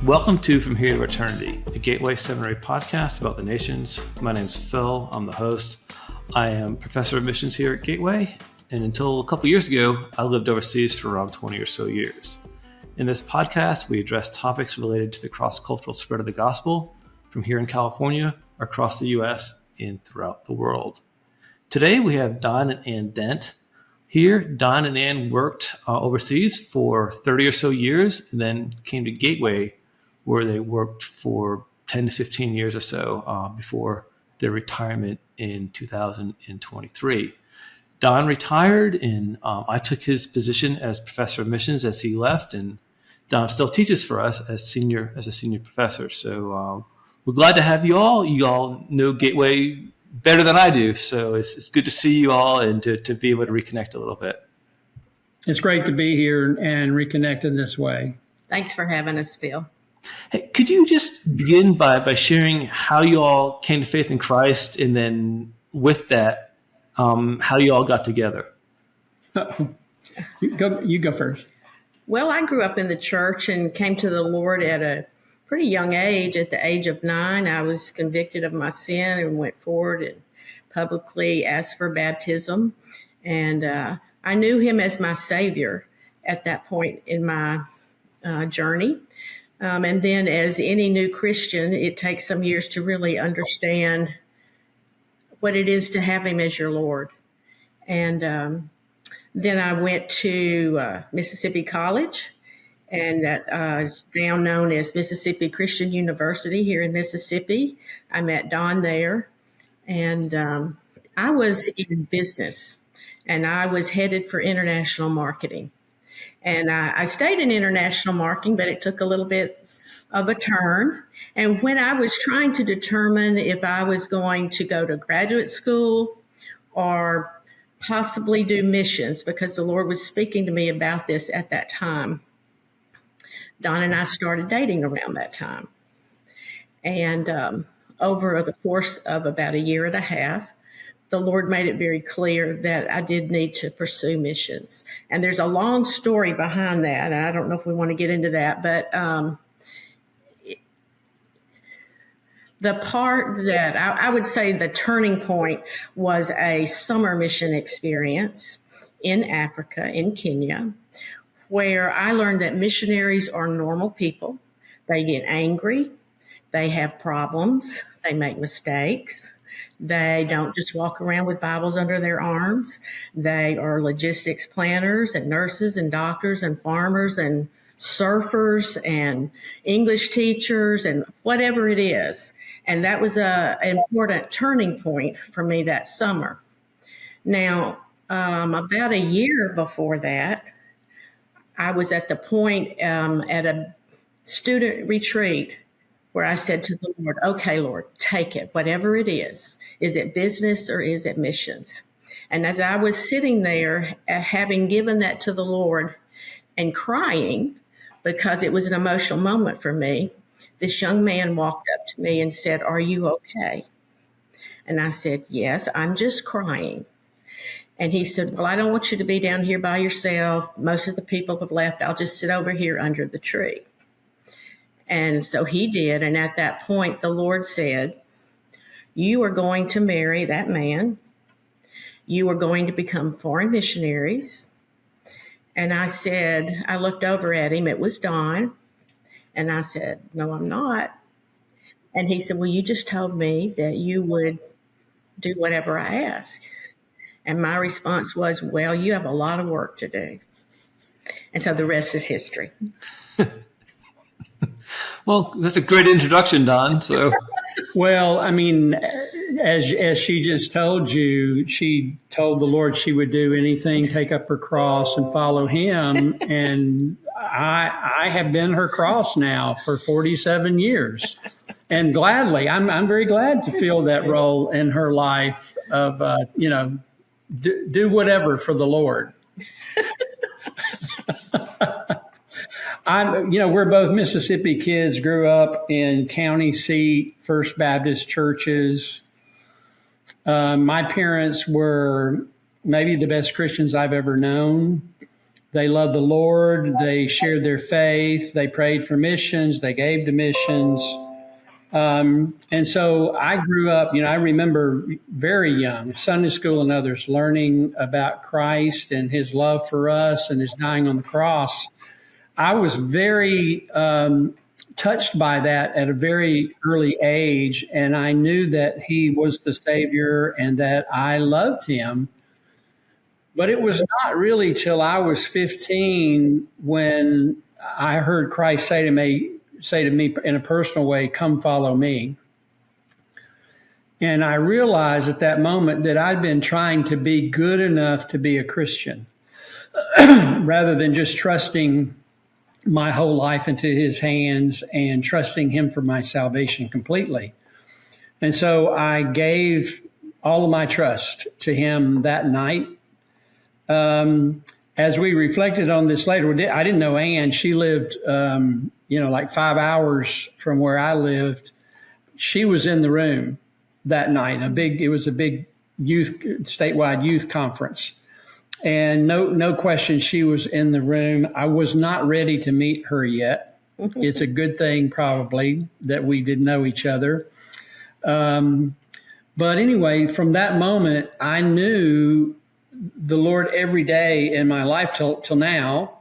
Welcome to From Here to Eternity, a Gateway Seminary podcast about the nations. My name's Phil. I'm the host. I am professor of missions here at Gateway, and until a couple years ago, I lived overseas for around 20 or so years. In this podcast, we address topics related to the cross-cultural spread of the gospel from here in California, across the U.S., and throughout the world. Today, we have Don and Ann Dent here. Don and Ann worked overseas for 30 or so years and then came to Gateway, where they worked for 10 to 15 years or so before their retirement in 2023. Don retired, and I took his position as professor of missions as he left, and Don still teaches for us as a senior professor. So we're glad to have you all. You all know Gateway better than I do, so it's good to see you all and to be able to reconnect a little bit. It's great to be here and reconnect in this way. Thanks for having us, Phil. Hey, could you just begin by sharing how you all came to faith in Christ, and then with that, how you all got together? You go first. Well, I grew up in the church and came to the Lord at a pretty young age. At the age of 9, I was convicted of my sin and went forward and publicly asked for baptism. And I knew him as my Savior at that point in my journey. And then as any new Christian, it takes some years to really understand what it is to have him as your Lord. And then I went to Mississippi College, and that is now known as Mississippi Christian University here in Mississippi. I met Don there, and I was in business, and I was headed for international marketing. And I stayed in international marketing, but it took a little bit of a turn. And when I was trying to determine if I was going to go to graduate school or possibly do missions, because the Lord was speaking to me about this at that time, Don and I started dating around that time. And over the course of about a year and a half, the Lord made it very clear that I did need to pursue missions. And there's a long story behind that, and I don't know if we want to get into that, but the part that I would say the turning point was a summer mission experience in Africa, in Kenya, where I learned that missionaries are normal people. They get angry, they have problems, they make mistakes. They don't just walk around with Bibles under their arms. They are logistics planners and nurses and doctors and farmers and surfers and English teachers and whatever it is. And that was an important turning point for me that summer. Now, about a year before that, I was at the point at a student retreat where I said to the Lord, okay, Lord, take it, whatever it is. Is it business or is it missions? And as I was sitting there, having given that to the Lord and crying, because it was an emotional moment for me, this young man walked up to me and said, are you okay? And I said, yes, I'm just crying. And he said, well, I don't want you to be down here by yourself. Most of the people have left. I'll just sit over here under the tree. And so he did. And at that point, the Lord said, you are going to marry that man. You are going to become foreign missionaries. And I said, I looked over at him. It was Don. And I said, no, I'm not. And he said, well, you just told me that you would do whatever I ask. And my response was, well, you have a lot of work to do. And so the rest is history. Well, that's a great introduction, Don. So, well, I mean, as she just told you, she told the Lord she would do anything, take up her cross and follow him. And I have been her cross now for 47 years. And gladly, I'm very glad to fill that role in her life of, do whatever for the Lord. We're both Mississippi kids, grew up in county seat First Baptist churches. My parents were maybe the best Christians I've ever known. They loved the Lord. They shared their faith. They prayed for missions. They gave to missions. And so I grew up, I remember very young, Sunday school and others, learning about Christ and his love for us and his dying on the cross. I was very touched by that at a very early age, and I knew that he was the Savior and that I loved him. But it was not really till I was 15 when I heard Christ say to me in a personal way, "Come follow me." And I realized at that moment that I'd been trying to be good enough to be a Christian rather than just trusting my whole life into his hands and trusting him for my salvation completely. And so I gave all of my trust to him that night. As we reflected on this later, I didn't know Ann. She lived, like 5 hours from where I lived. She was in the room that night. It was a big statewide youth conference. And no question, she was in the room. I was not ready to meet her yet. It's a good thing, probably, that we didn't know each other. But anyway, from that moment, I knew the Lord every day in my life till now.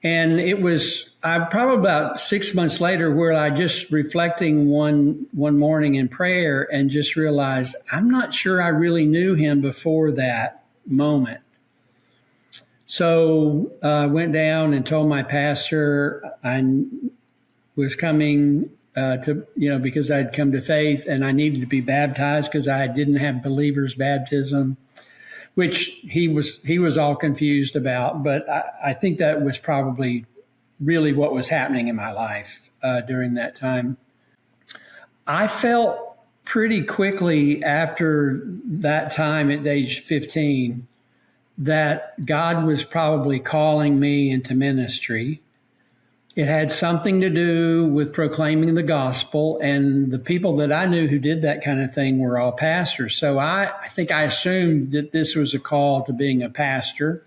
And it was probably about 6 months later where I just reflecting one morning in prayer and just realized I'm not sure I really knew him before that moment. So I went down and told my pastor I was coming because I'd come to faith and I needed to be baptized because I didn't have believer's baptism, which he was all confused about. But I think that was probably really what was happening in my life during that time. I felt pretty quickly after that time at age 15 that God was probably calling me into ministry. It had something to do with proclaiming the gospel, and the people that I knew who did that kind of thing were all pastors. So I think I assumed that this was a call to being a pastor,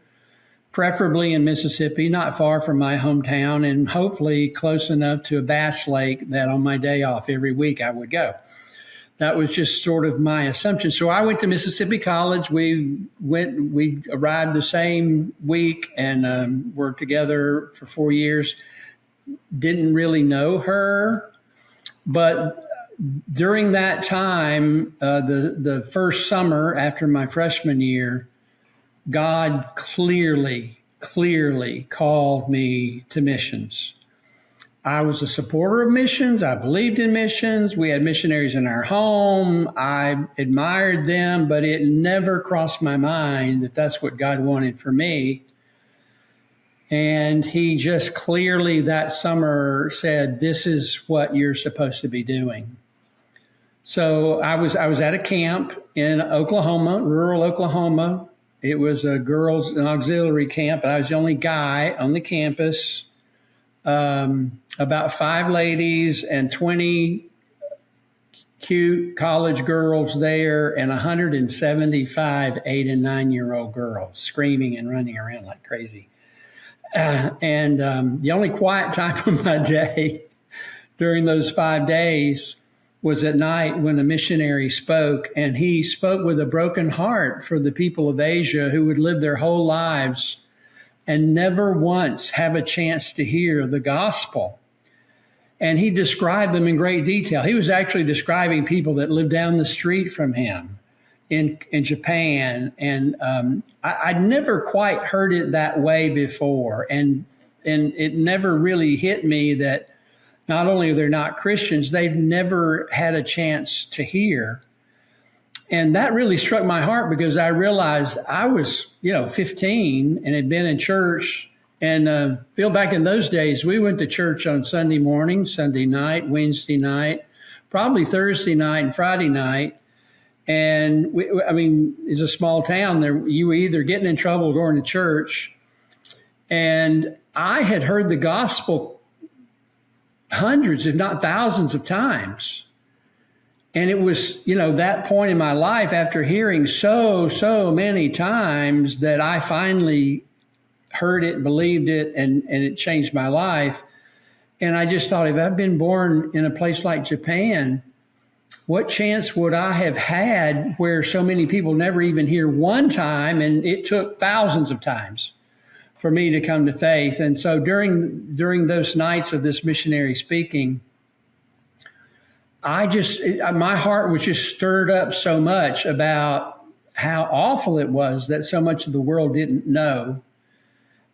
preferably in Mississippi, not far from my hometown, and hopefully close enough to a bass lake that on my day off every week I would go. That was just sort of my assumption. So I went to Mississippi College. We arrived the same week and worked together for 4 years. Didn't really know her, but during that time, the first summer after my freshman year, God clearly called me to missions. I was a supporter of missions. I believed in missions. We had missionaries in our home. I admired them, but it never crossed my mind that that's what God wanted for me. And he just clearly that summer said, "This is what you're supposed to be doing." So I was at a camp in Oklahoma, rural Oklahoma. It was an auxiliary camp, and I was the only guy on the campus. About 5 ladies and 20 cute college girls there, and 175 8 and 9-year-old girls screaming and running around like crazy. And the only quiet time of my day during those 5 days was at night when a missionary spoke, and he spoke with a broken heart for the people of Asia who would live their whole lives and never once have a chance to hear the gospel. And he described them in great detail. He was actually describing people that lived down the street from him in Japan. And I'd never quite heard it that way before. And it never really hit me that not only are they not Christians, they've never had a chance to hear. And that really struck my heart because I realized I was, 15 and had been in church. And feel back in those days, we went to church on Sunday morning, Sunday night, Wednesday night, probably Thursday night and Friday night. And it's a small town. There, you were either getting in trouble or going to church. And I had heard the gospel hundreds, if not thousands of times. And it was, that point in my life after hearing so many times that I finally heard it, believed it, and it changed my life. And I just thought, if I'd been born in a place like Japan, what chance would I have had where so many people never even hear one time, and it took thousands of times for me to come to faith. And so during those nights of this missionary speaking, my heart was just stirred up so much about how awful it was that so much of the world didn't know.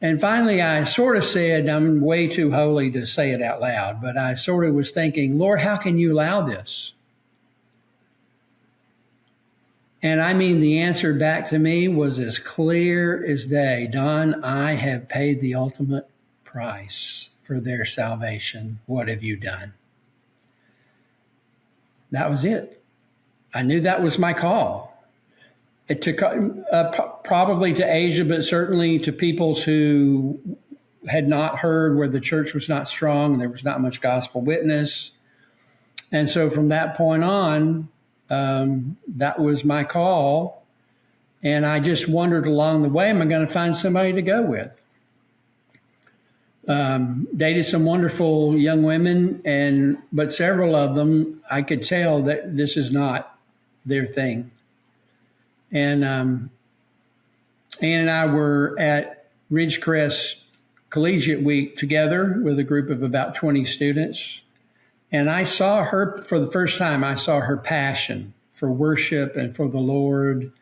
And finally, I sort of said, I'm way too holy to say it out loud, but I sort of was thinking, Lord, how can you allow this? And I mean, the answer back to me was as clear as day. Don, I have paid the ultimate price for their salvation. What have you done? That was it. I knew that was my call. It took probably to Asia, but certainly to peoples who had not heard, where the church was not strong and there was not much gospel witness. And so from that point on, that was my call. And I just wondered along the way, am I going to find somebody to go with? Dated some wonderful young women, but several of them, I could tell that this is not their thing. And Ann and I were at Ridgecrest Collegiate Week together with a group of about 20 students. And I saw her, for the first time, I saw her passion for worship and for the Lord.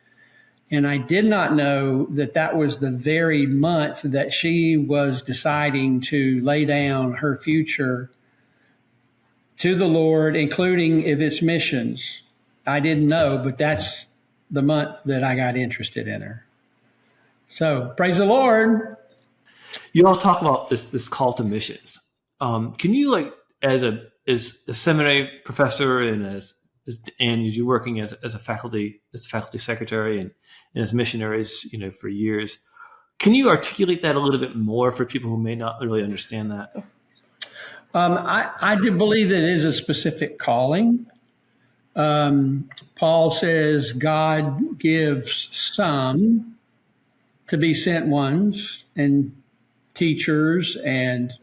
And I did not know that that was the very month that she was deciding to lay down her future to the Lord, including if it's missions. I didn't know, but that's the month that I got interested in her. So praise the Lord. You all talk about this call to missions. Can you, as a seminary professor and as you're working as a faculty secretary and as missionaries, for years, can you articulate that a little bit more for people who may not really understand that? I do believe that it is a specific calling. Paul says God gives some to be sent ones and teachers and,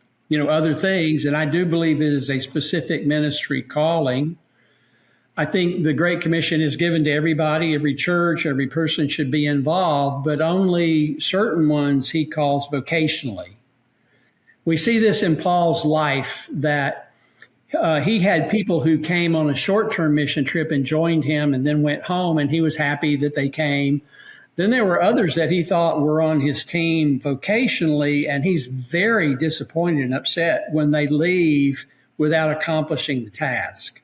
other things. And I do believe it is a specific ministry calling. I think the Great Commission is given to everybody, every church, every person should be involved, but only certain ones he calls vocationally. We see this in Paul's life that he had people who came on a short-term mission trip and joined him and then went home, and he was happy that they came. Then there were others that he thought were on his team vocationally, and he's very disappointed and upset when they leave without accomplishing the task.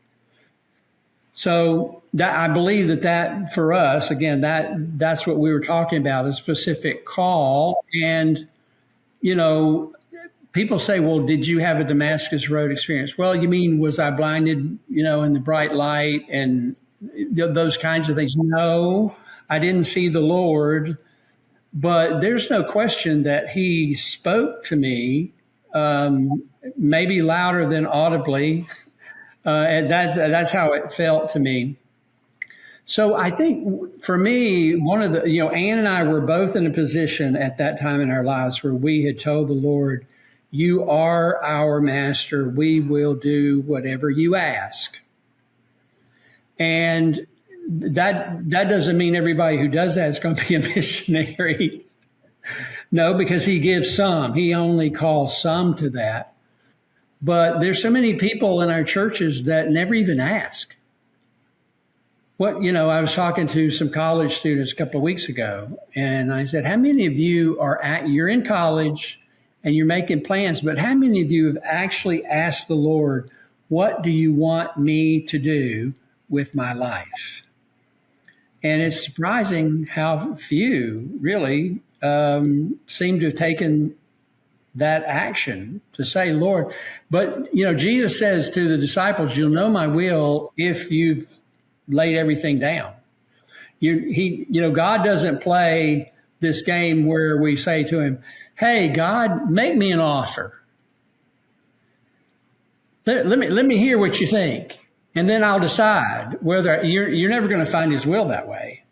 So I believe that for us, again, that's what we were talking about, a specific call. And, people say, well, did you have a Damascus Road experience? Well, you mean, was I blinded, in the bright light and those kinds of things? No, I didn't see the Lord, but there's no question that he spoke to me, maybe louder than audibly. And that's how it felt to me. So I think for me, one of the, Ann and I were both in a position at that time in our lives where we had told the Lord, you are our master. We will do whatever you ask. And that doesn't mean everybody who does that is going to be a missionary. No, because he gives some. He only calls some to that. But there's so many people in our churches that never even ask. I was talking to some college students a couple of weeks ago, and I said, how many of you you're in college and you're making plans, but how many of you have actually asked the Lord, what do you want me to do with my life? And it's surprising how few really seem to have taken that action to say, Lord. But, Jesus says to the disciples, you'll know my will if you've laid everything down. God doesn't play this game where we say to him, hey, God, make me an offer. Let me hear what you think, and then I'll decide whether you're never going to find his will that way.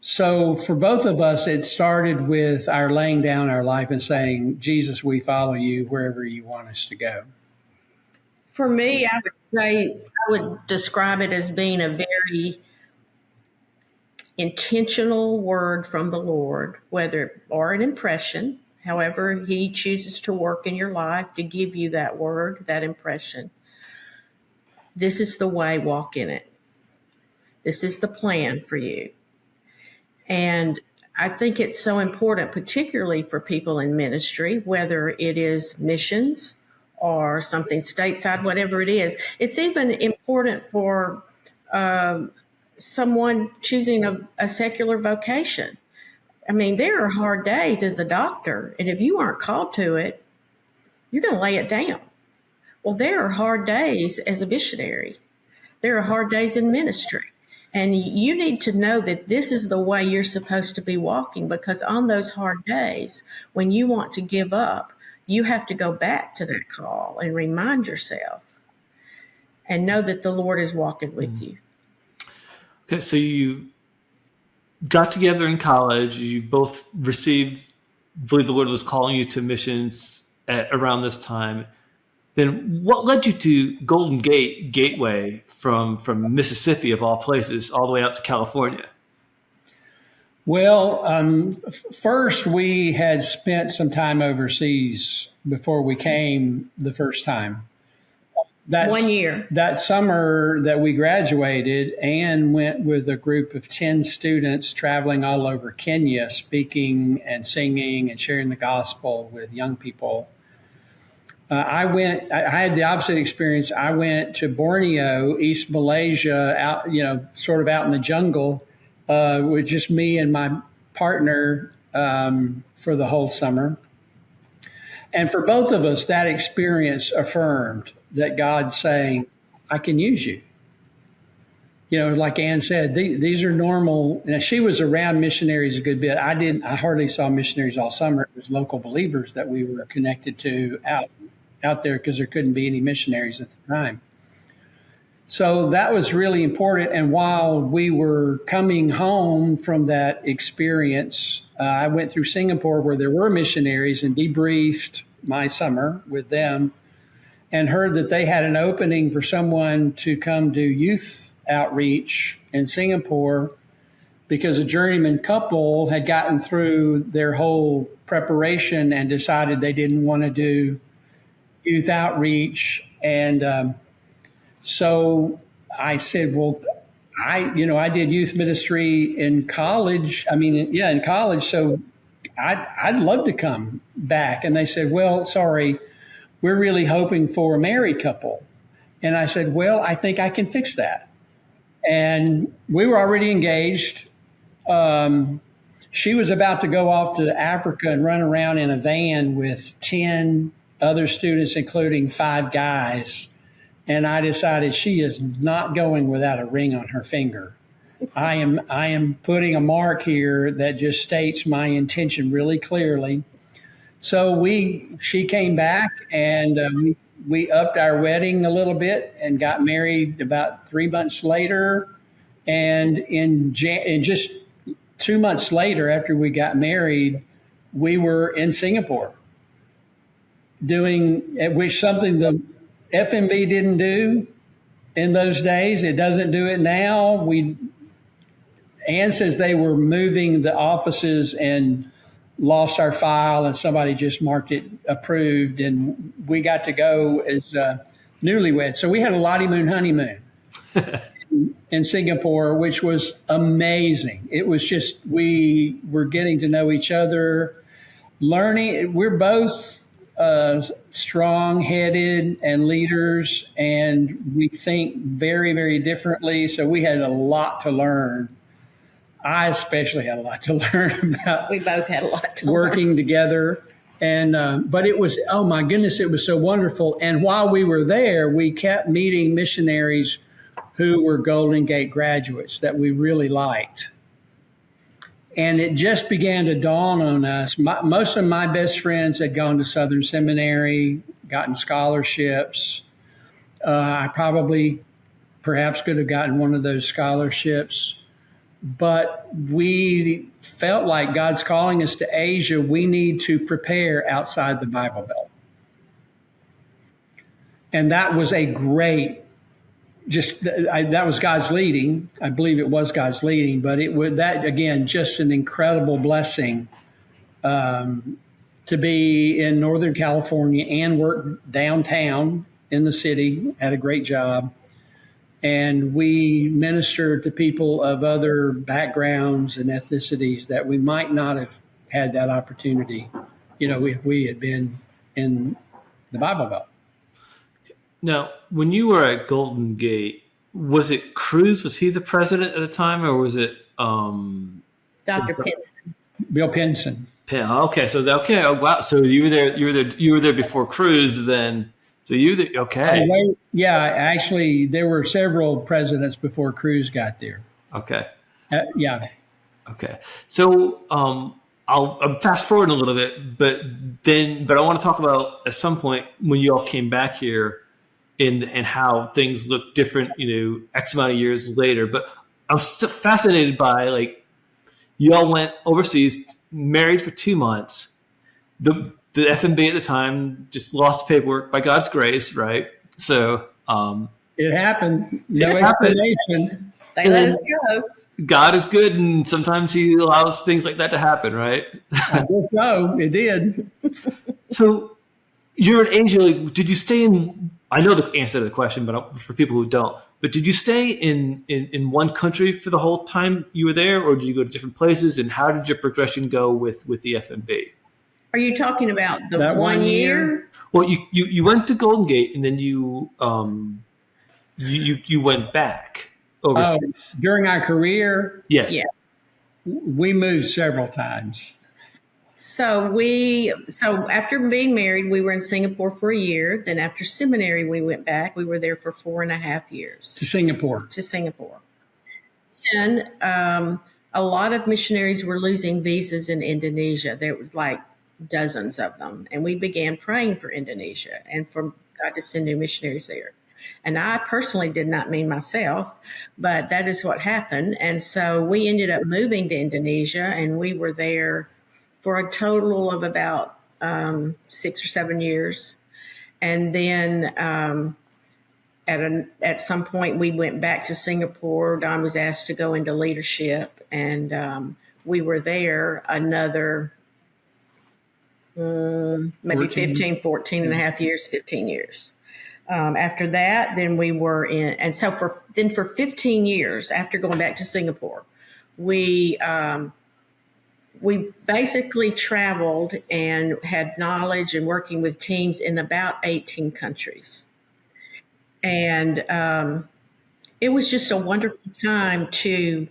So for both of us, it started with our laying down our life and saying, Jesus, we follow you wherever you want us to go. For me, I would say I would describe it as being a very intentional word from the Lord, whether or an impression, however He chooses to work in your life to give you that word, that impression. This is the way, walk in it. This is the plan for you. And I think it's so important, particularly for people in ministry, whether it is missions or something stateside, whatever it is. It's even important for someone choosing a secular vocation. I mean, there are hard days as a doctor, and if you aren't called to it, you're going to lay it down. Well, there are hard days as a missionary. There are hard days in ministry. And you need to know that this is the way you're supposed to be walking, because on those hard days, when you want to give up, you have to go back to that call and remind yourself and know that the Lord is walking with you. Okay, so you got together in college. You both believe the Lord was calling you to missions around this time. Then what led you to Golden Gate Gateway from Mississippi, of all places, all the way out to California? Well, first we had spent some time overseas before we came the first time. That's 1 year. That summer that we graduated, Anne went with a group of 10 students traveling all over Kenya, speaking and singing and sharing the gospel with young people. I had the opposite experience. I went to Borneo, East Malaysia, out, sort of out in the jungle, with just me and my partner for the whole summer. And for both of us, that experience affirmed that God's saying, I can use you. Like Ann said, these are normal. Now, she was around missionaries a good bit. I hardly saw missionaries all summer. It was local believers that we were connected to out there because there couldn't be any missionaries at the time. So that was really important. And while we were coming home from that experience, I went through Singapore where there were missionaries and debriefed my summer with them and heard that they had an opening for someone to come do youth outreach in Singapore because a journeyman couple had gotten through their whole preparation and decided they didn't want to do youth outreach. And so I said, well, I did youth ministry in college. In college. So I'd love to come back. And they said, well, sorry, we're really hoping for a married couple. And I said, well, I think I can fix that. And we were already engaged. She was about to go off to Africa and run around in a van with 10 other students, including 5 guys. And I decided she is not going without a ring on her finger. I am putting a mark here that just states my intention really clearly. So she came back and we upped our wedding a little bit and got married about 3 months later. And in just 2 months later, after we got married, we were in Singapore doing which something the FMB didn't do in those days. It doesn't do it now. Ann says they were moving the offices and lost our file and somebody just marked it approved and we got to go as newlyweds. So we had a Lottie Moon honeymoon in Singapore, which was amazing. It was just, we were getting to know each other, learning. We're both strong-headed and leaders, and we think very, very differently. So we had a lot to learn. I especially had a lot to learn about. We both had a lot to working learn. together. And but it was, oh my goodness, it was so wonderful. And while we were there, we kept meeting missionaries who were Golden Gate graduates that we really liked. And it just began to dawn on us. Most of my best friends had gone to Southern Seminary, gotten scholarships. I perhaps could have gotten one of those scholarships. but we felt like God's calling us to Asia. We need to prepare outside the Bible Belt. And that was a great, that was God's leading. I believe it was God's leading, but it was that, again, just an incredible blessing to be in Northern California and work downtown in the city, had a great job. And we ministered to people of other backgrounds and ethnicities that we might not have had that opportunity, if we had been in the Bible Belt. Now, when you were at Golden Gate, was it Cruz? Was he the president at the time, or was it Dr. Pinson? Bill Pinson. Okay, oh, wow. So you were there before Cruz, then. So okay. Yeah, actually, there were several presidents before Cruz got there. Okay. Yeah. Okay. So I'll fast forward a little bit, but I want to talk about at some point when you all came back here and how things look different, X amount of years later. But I'm still fascinated by, like, you all went overseas, married for 2 months. The FMB at the time just lost paperwork by God's grace, right? So it happened. No explanation. They let us go. God is good, and sometimes He allows things like that to happen, right? I guess so. It did. So you're in Asia. Did you stay in? I know the answer to the question, but for people who don't, but did you stay in one country for the whole time you were there, or did you go to different places? And how did your progression go with the FMB? Are you talking about that 1 year? Well, you went to Golden Gate, and then you went back overseas. During our career? Yes. Yeah. We moved several times. So after being married, we were in Singapore for a year. Then after seminary, we went back. We were there for 4.5 years. To Singapore. And a lot of missionaries were losing visas in Indonesia. There was like dozens of them. And we began praying for Indonesia and for God to send new missionaries there. And I personally did not mean myself, but that is what happened. And so we ended up moving to Indonesia, and we were there for a total of about 6 or 7 years. And then at some point, we went back to Singapore. Don was asked to go into leadership, and we were there another maybe 14 and a half years, 15 years. After that, then we were in, and so for 15 years after going back to Singapore, we basically traveled and had knowledge and working with teams in about 18 countries. And it was just a wonderful time to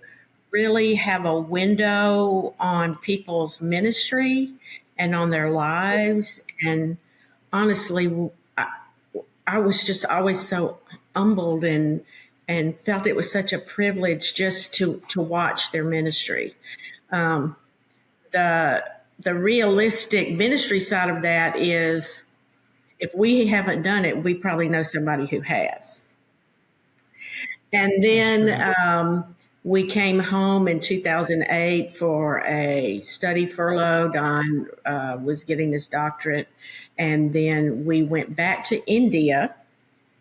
really have a window on people's ministry and on their lives. And honestly, I was just always so humbled and felt it was such a privilege just to watch their ministry. The realistic ministry side of that is, if we haven't done it, we probably know somebody who has. And then we came home in 2008 for a study furlough. Don was getting his doctorate. And then we went back to India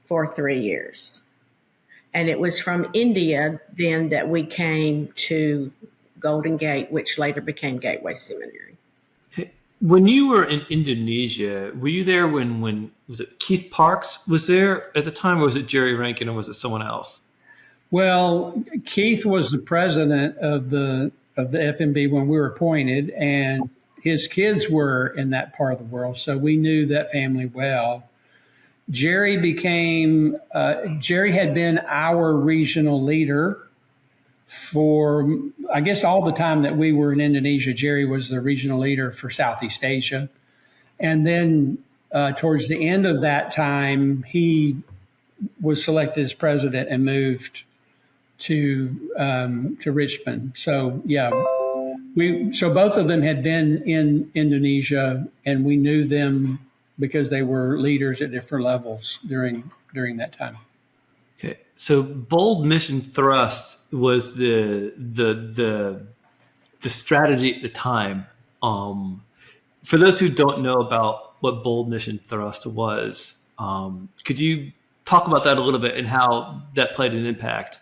for 3 years. And it was from India then that we came to Golden Gate, which later became Gateway Seminary. When you were in Indonesia, were you there when was it Keith Parks was there at the time, or was it Jerry Rankin, or was it someone else? Well, Keith was the president of the FMB when we were appointed, and his kids were in that part of the world, so we knew that family well. Jerry had been our regional leader for, I guess, all the time that we were in Indonesia. Jerry was the regional leader for Southeast Asia. And then towards the end of that time, he was selected as president and moved to Richmond. So, yeah, so both of them had been in Indonesia, and we knew them because they were leaders at different levels during that time. Okay, so bold mission thrust was the strategy at the time. For those who don't know about what bold mission thrust was, could you talk about that a little bit and how that played an impact?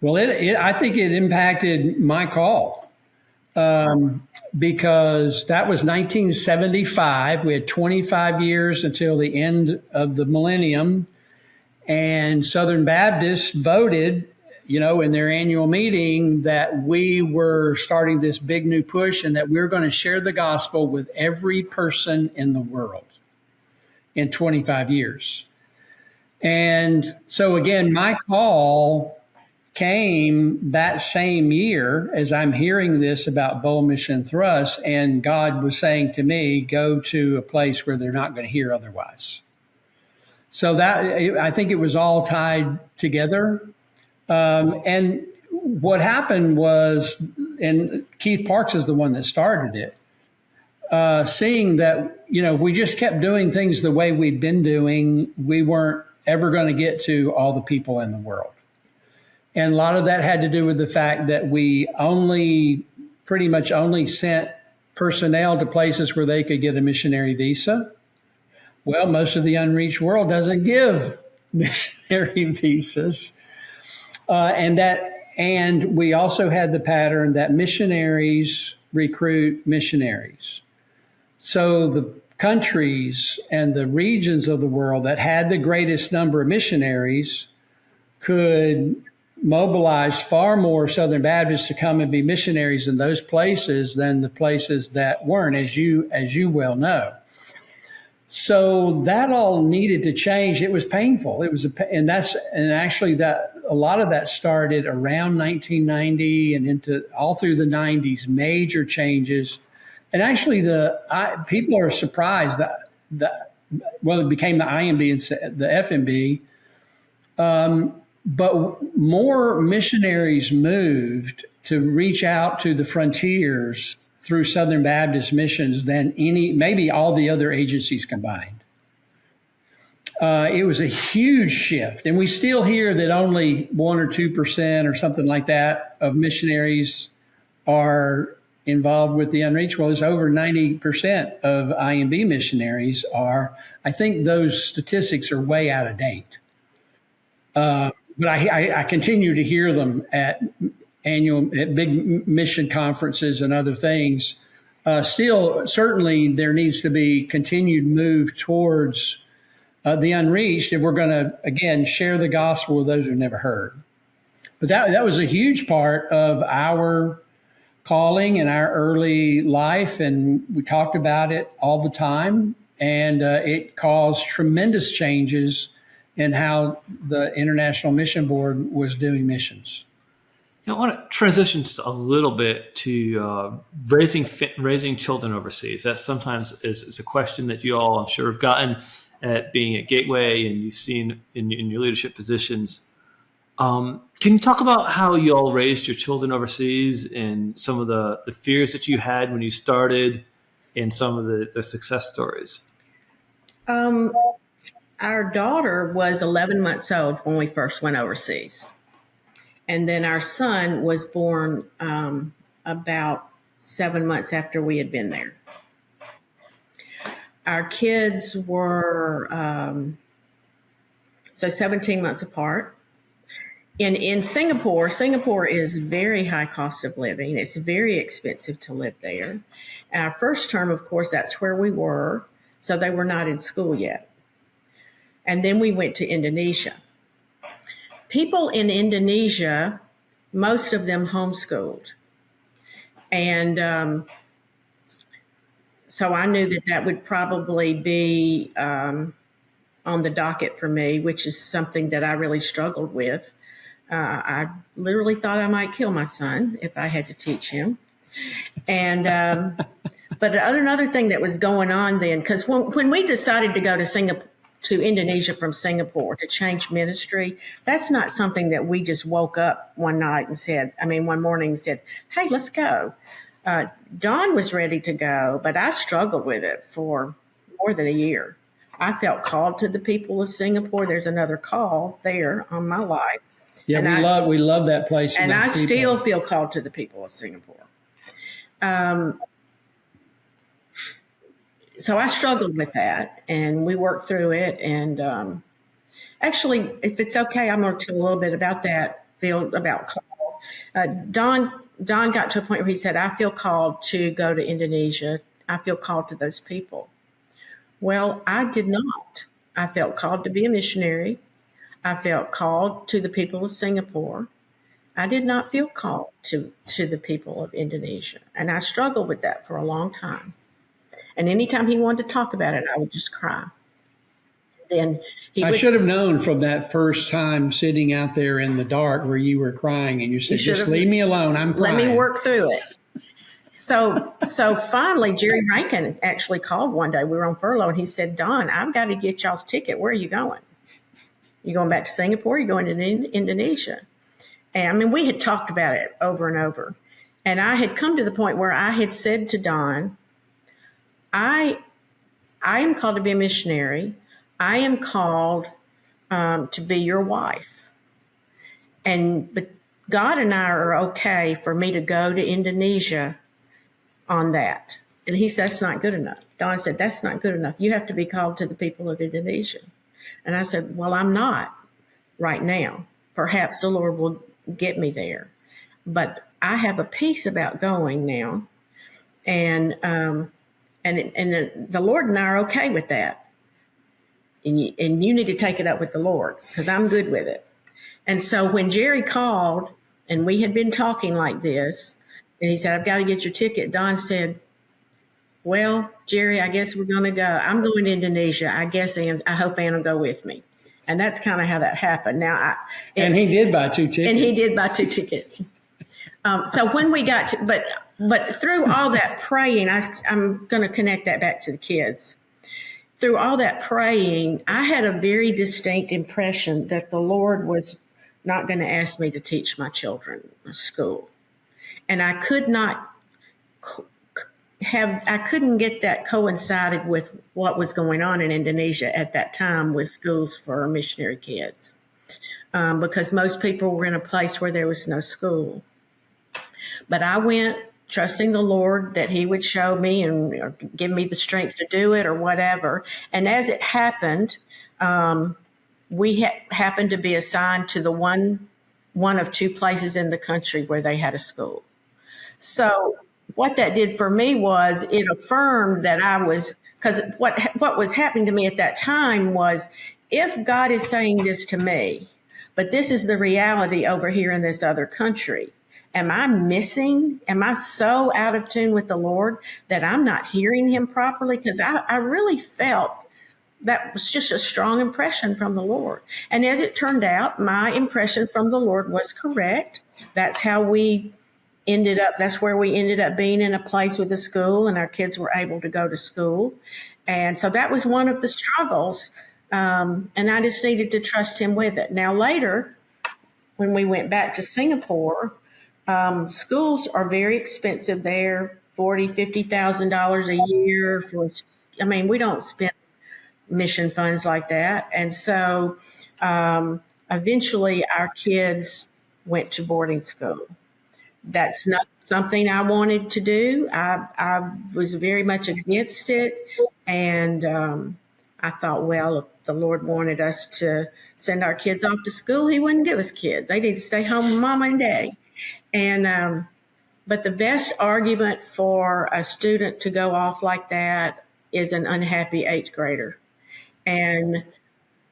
Well, I think it impacted my call because that was 1975. We had 25 years until the end of the millennium, and Southern Baptists voted, in their annual meeting that we were starting this big new push and that we're going to share the gospel with every person in the world in 25 years. And so, again, my call came that same year as I'm hearing this about bold mission thrust, and God was saying to me, go to a place where they're not going to hear otherwise. So that I think it was all tied together. And what happened was, and Keith Parks is the one that started it, seeing that, we just kept doing things the way we'd been doing, we weren't ever going to get to all the people in the world. And a lot of that had to do with the fact that we pretty much only sent personnel to places where they could get a missionary visa. Well, most of the unreached world doesn't give missionary visas. And we also had the pattern that missionaries recruit missionaries. So the countries and the regions of the world that had the greatest number of missionaries could mobilize far more Southern Baptists to come and be missionaries in those places than the places that weren't, as you well know. So that all needed to change. It was painful. And actually that a lot of that started around 1990 and into all through the 90s, major changes. And actually people are surprised that it became the IMB and the FMB. But more missionaries moved to reach out to the frontiers through Southern Baptist missions than maybe all the other agencies combined. It was a huge shift. And we still hear that only 1 or 2% or something like that of missionaries are involved with the unreached. Well, it's over 90% of IMB missionaries are. I think those statistics are way out of date. But I continue to hear them at big mission conferences and other things. Still, certainly there needs to be continued move towards the unreached if we're going to, again, share the gospel with those who never heard. But that was a huge part of our calling and our early life, and we talked about it all the time, and it caused tremendous changes in how the International Mission Board was doing missions. I want to transition just a little bit to raising children overseas. That sometimes is a question that you all, I'm sure, have gotten at being at Gateway and you've seen in your leadership positions. Can you talk about how you all raised your children overseas and some of the fears that you had when you started and some of the success stories? Our daughter was 11 months old when we first went overseas. And then our son was born about 7 months after we had been there. Our kids were 17 months apart. In Singapore is very high cost of living. It's very expensive to live there. And our first term, of course, that's where we were. So they were not in school yet. And then we went to Indonesia. People in Indonesia, most of them homeschooled. And so I knew that would probably be on the docket for me, which is something that I really struggled with. I literally thought I might kill my son if I had to teach him. And but another thing that was going on then, because when we decided to go to Indonesia from Singapore to change ministry, that's not something that we just woke up one morning and said, hey, let's go. Dawn was ready to go, but I struggled with it for more than a year. I felt called to the people of Singapore. There's another call there on my life. Yeah, And we love that place. And I those people. still feel called to the people of Singapore. So I struggled with that, and we worked through it. And actually, if it's okay, I'm going to tell a little bit about that field, about call. Don got to a point where he said, I feel called to go to Indonesia. I feel called to those people. Well, I did not. I felt called to be a missionary. I felt called to the people of Singapore. I did not feel called to the people of Indonesia. And I struggled with that for a long time. And anytime he wanted to talk about it, I would just cry. Then I should have known from that first time sitting out there in the dark where you were crying and you said, just leave me alone. I'm crying. Let me work through it. So finally, Jerry Rankin actually called one day. We were on furlough, and he said, Don, I've got to get y'all's ticket. Where are you going? You going back to Singapore? You going to Indonesia? And I mean, we had talked about it over and over. And I had come to the point where I had said to Don, I am called to be a missionary. I am called to be your wife. But God and I are okay for me to go to Indonesia on that. And he said, that's not good enough. Don said, that's not good enough. You have to be called to the people of Indonesia. And I said, well, I'm not right now. Perhaps the Lord will get me there. But I have a peace about going now. And the Lord and I are okay with that. And you need to take it up with the Lord, because I'm good with it. And so when Jerry called and we had been talking like this, and he said, I've got to get your ticket, Don said, well, Jerry, I guess we're going to go. I'm going to Indonesia. I guess I hope Ann will go with me. And that's kind of how that happened. And he did buy 2 tickets. And he did buy 2 tickets. So when we got to, but through all that praying, I'm going to connect that back to the kids. Through all that praying, I had a very distinct impression that the Lord was not going to ask me to teach my children school. And I could not I couldn't get that coincided with what was going on in Indonesia at that time with schools for missionary kids. Because most people were in a place where there was no school. But I went trusting the Lord that he would show me and give me the strength to do it or whatever. And as it happened, we happened to be assigned to the one of 2 places in the country where they had a school. So what that did for me was it affirmed that I was, because what was happening to me at that time was, if God is saying this to me, but this is the reality over here in this other country, am I missing? Am I so out of tune with the Lord that I'm not hearing him properly? Because I really felt that was just a strong impression from the Lord. And as it turned out, my impression from the Lord was correct. That's where we ended up being in a place with a school, and our kids were able to go to school. And so that was one of the struggles. And I just needed to trust him with it. Now later, when we went back to Singapore, schools are very expensive there, $40,000, $50,000 a year. We don't spend mission funds like that. And so eventually our kids went to boarding school. That's not something I wanted to do. I was very much against it. And I thought, well, if the Lord wanted us to send our kids off to school, he wouldn't give us kids. They need to stay home with mama and daddy. And but the best argument for a student to go off like that is an unhappy 8th grader. And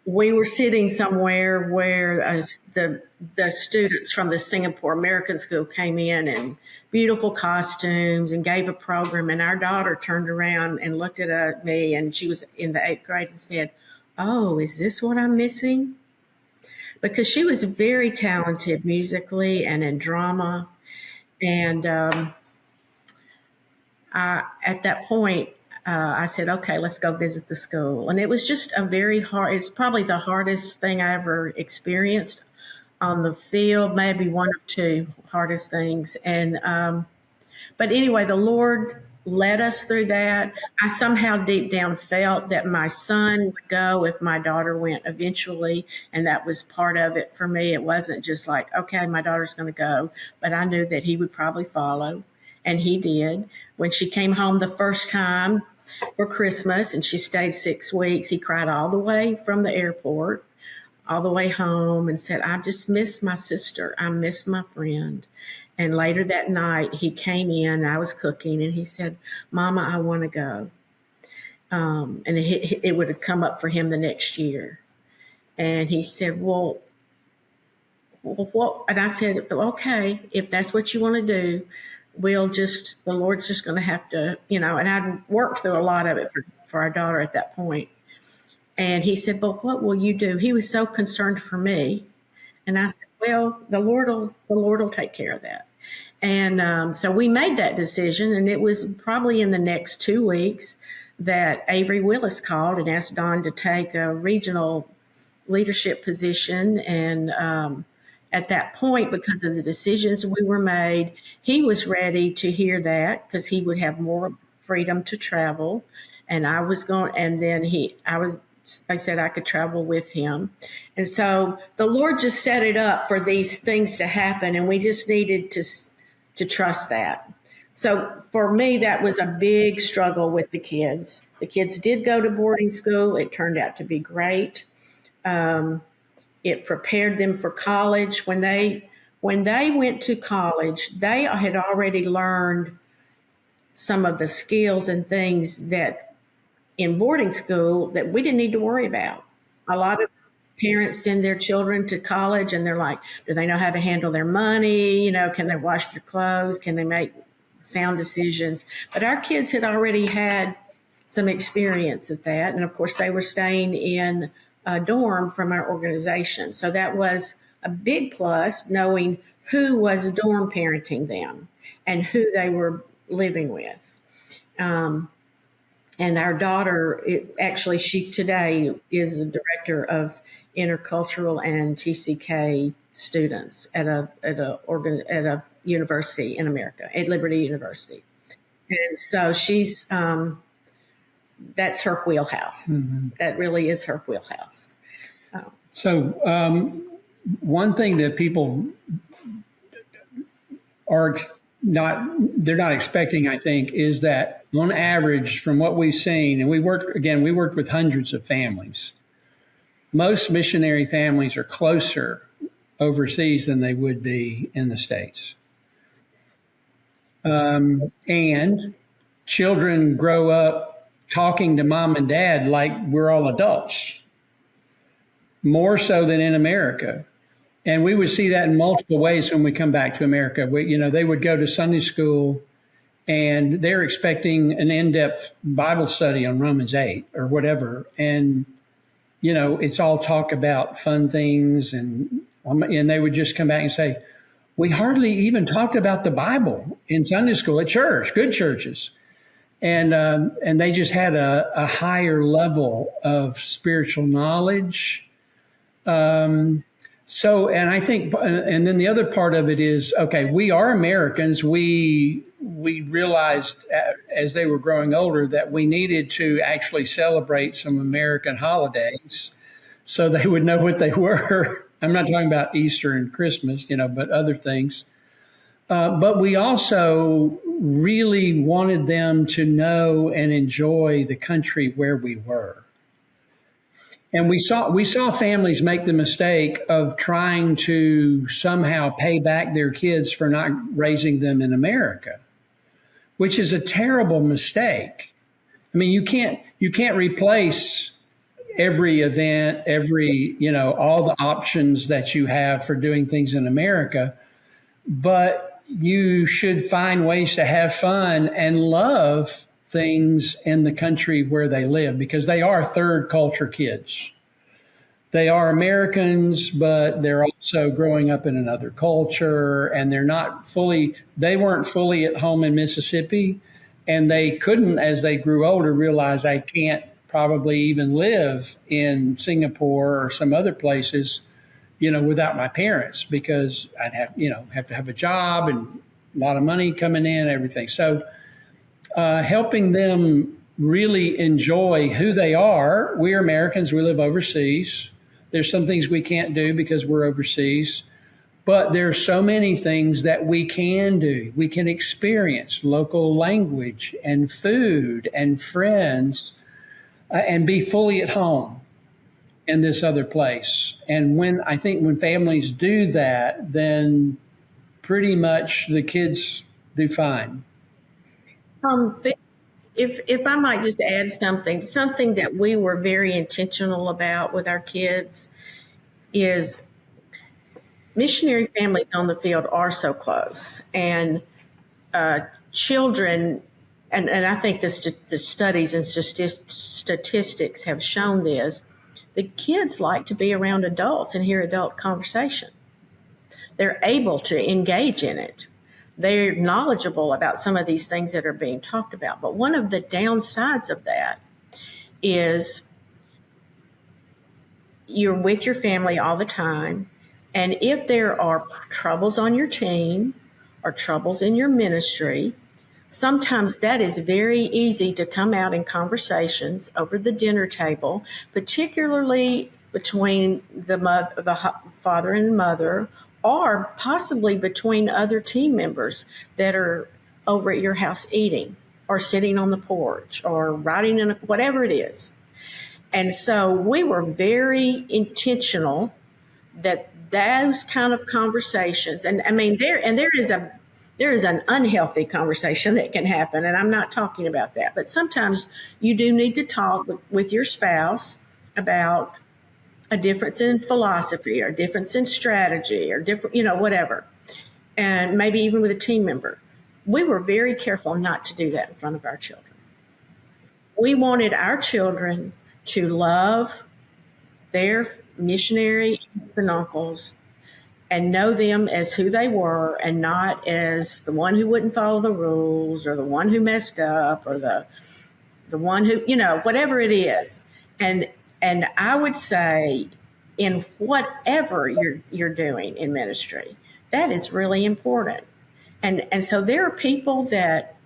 we were sitting somewhere where the students from the Singapore American School came in in beautiful costumes and gave a program. And our daughter turned around and looked at me, and she was in the 8th grade, and said, oh, is this what I'm missing? Because she was very talented musically and in drama. And at that point, I said, okay, let's go visit the school. And it was just it's probably the hardest thing I ever experienced on the field, maybe one of 2 hardest things. And, but anyway, the Lord led us through that. I somehow deep down felt that my son would go if my daughter went eventually. And that was part of it for me. It wasn't just like, okay, my daughter's going to go, but I knew that he would probably follow. And he did. When she came home the first time for Christmas and she stayed 6 weeks, he cried all the way from the airport, all the way home, and said, I just miss my sister. I miss my friend. And later that night, he came in, I was cooking, and he said, Mama, I want to go. And it would have come up for him the next year. And he said, well, what? And I said, okay, if that's what you want to do, the Lord's just going to have to, and I'd worked through a lot of it for our daughter at that point. And he said, but what will you do? He was so concerned for me. And I said, well, the Lord will take care of that. And so we made that decision, and it was probably in the next 2 weeks that Avery Willis called and asked Don to take a regional leadership position. And at that point, because of the decisions we were made, he was ready to hear that because he would have more freedom to travel. And I was going, and then I said I could travel with him. And so the Lord just set it up for these things to happen, and we just needed to trust that. So for me, that was a big struggle with the kids. The kids did go to boarding school. It turned out to be great. It prepared them for college. When they went to college, they had already learned some of the skills and things that in boarding school that we didn't need to worry about. A lot of parents send their children to college and they're like, do they know how to handle their money? Can they wash their clothes? Can they make sound decisions? But our kids had already had some experience at that. And of course, they were staying in a dorm from our organization. So that was a big plus, knowing who was dorm parenting them and who they were living with. And our daughter, she today is the director of intercultural and TCK students at a university in America, at Liberty University. And so she's, that's her wheelhouse. Mm-hmm. That really is her wheelhouse. So one thing that people are they're not expecting, I think, is that on average, from what we've seen, and we worked with hundreds of families. Most missionary families are closer overseas than they would be in the States. And children grow up talking to mom and dad like we're all adults, more so than in America. And we would see that in multiple ways when we come back to America. They would go to Sunday school and they're expecting an in-depth Bible study on Romans 8 or whatever. And, it's all talk about fun things. And they would just come back and say, we hardly even talked about the Bible in Sunday school at church, good churches. And they just had a higher level of spiritual knowledge. So, and I think, and then the other part of it is, okay, we are Americans. We realized as they were growing older that we needed to actually celebrate some American holidays so they would know what they were. I'm not talking about Easter and Christmas, but other things. But we also really wanted them to know and enjoy the country where we were. And we saw families make the mistake of trying to somehow pay back their kids for not raising them in America, which is a terrible mistake. I mean, you can't replace every event, all the options that you have for doing things in America, but you should find ways to have fun and love things in the country where they live, because they are third culture kids. They are Americans, but they're also growing up in another culture, and they weren't fully at home in Mississippi, and they couldn't, as they grew older, realize I can't probably even live in Singapore or some other places, without my parents, because I'd have to have a job and a lot of money coming in and everything. So helping them really enjoy who they are. We're Americans, we live overseas. There's some things we can't do because we're overseas, but there's so many things that we can do. We can experience local language and food and friends and be fully at home in this other place. And I think when families do that, then pretty much the kids do fine. If I might just add something that we were very intentional about with our kids is missionary families on the field are so close, and children, and I think the studies and statistics have shown this. The kids like to be around adults and hear adult conversation. They're able to engage in it. They're knowledgeable about some of these things that are being talked about. But one of the downsides of that is you're with your family all the time. And if there are troubles on your team or troubles in your ministry, sometimes that is very easy to come out in conversations over the dinner table, particularly between the father and mother, or possibly between other team members that are over at your house eating or sitting on the porch or riding in whatever it is. And so we were very intentional that those kind of conversations, and I mean, there is an unhealthy conversation that can happen, and I'm not talking about that, but sometimes you do need to talk with your spouse about a difference in philosophy or a difference in strategy or different, whatever, and maybe even with a team member. We were very careful not to do that in front of our children. We wanted our children to love their missionary aunts and uncles and know them as who they were and not as the one who wouldn't follow the rules or the one who messed up or the one who, whatever it is. And I would say in whatever you're doing in ministry, that is really important. And so there are people that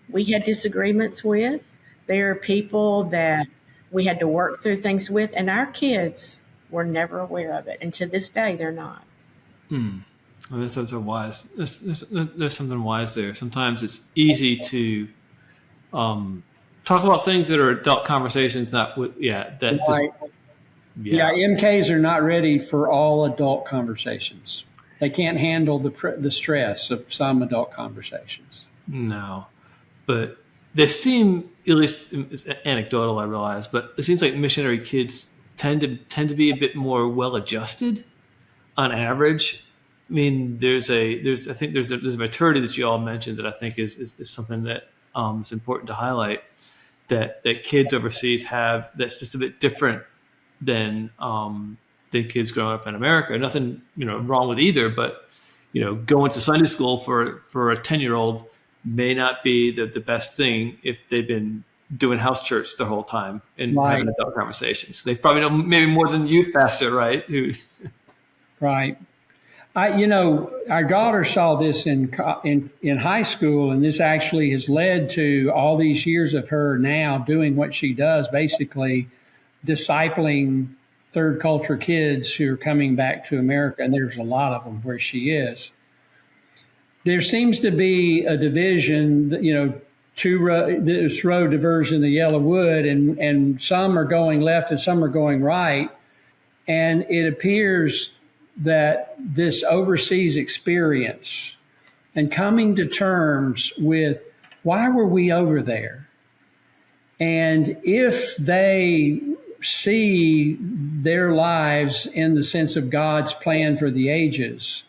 we had disagreements with. There are people that we had to work through things with, and our kids were never aware of it. And to this day, they're not. Well, that's so wise. There's something wise there. Sometimes it's easy to talk about things that are adult conversations, MKs are not ready for all adult conversations. They can't handle the stress of some adult conversations. No, but they seem, at least it's anecdotal, I realize, but it seems like missionary kids tend to be a bit more well adjusted on average. I mean, there's a maturity that you all mentioned that I think is something that is important to highlight, that kids overseas have, that's just a bit different than kids growing up in America. Nothing wrong with either, but going to Sunday school for a 10-year-old may not be the best thing if they've been doing house church the whole time and having adult conversations. They probably know maybe more than the youth pastor, right? Right. Our daughter saw this in high school, and this actually has led to all these years of her now doing what she does, basically discipling third culture kids who are coming back to America, and there's a lot of them where she is. There seems to be a division, this road diversion, the yellow wood, and some are going left and some are going right. And it appears that this overseas experience and coming to terms with why were we over there? And if they see their lives in the sense of God's plan for the ages,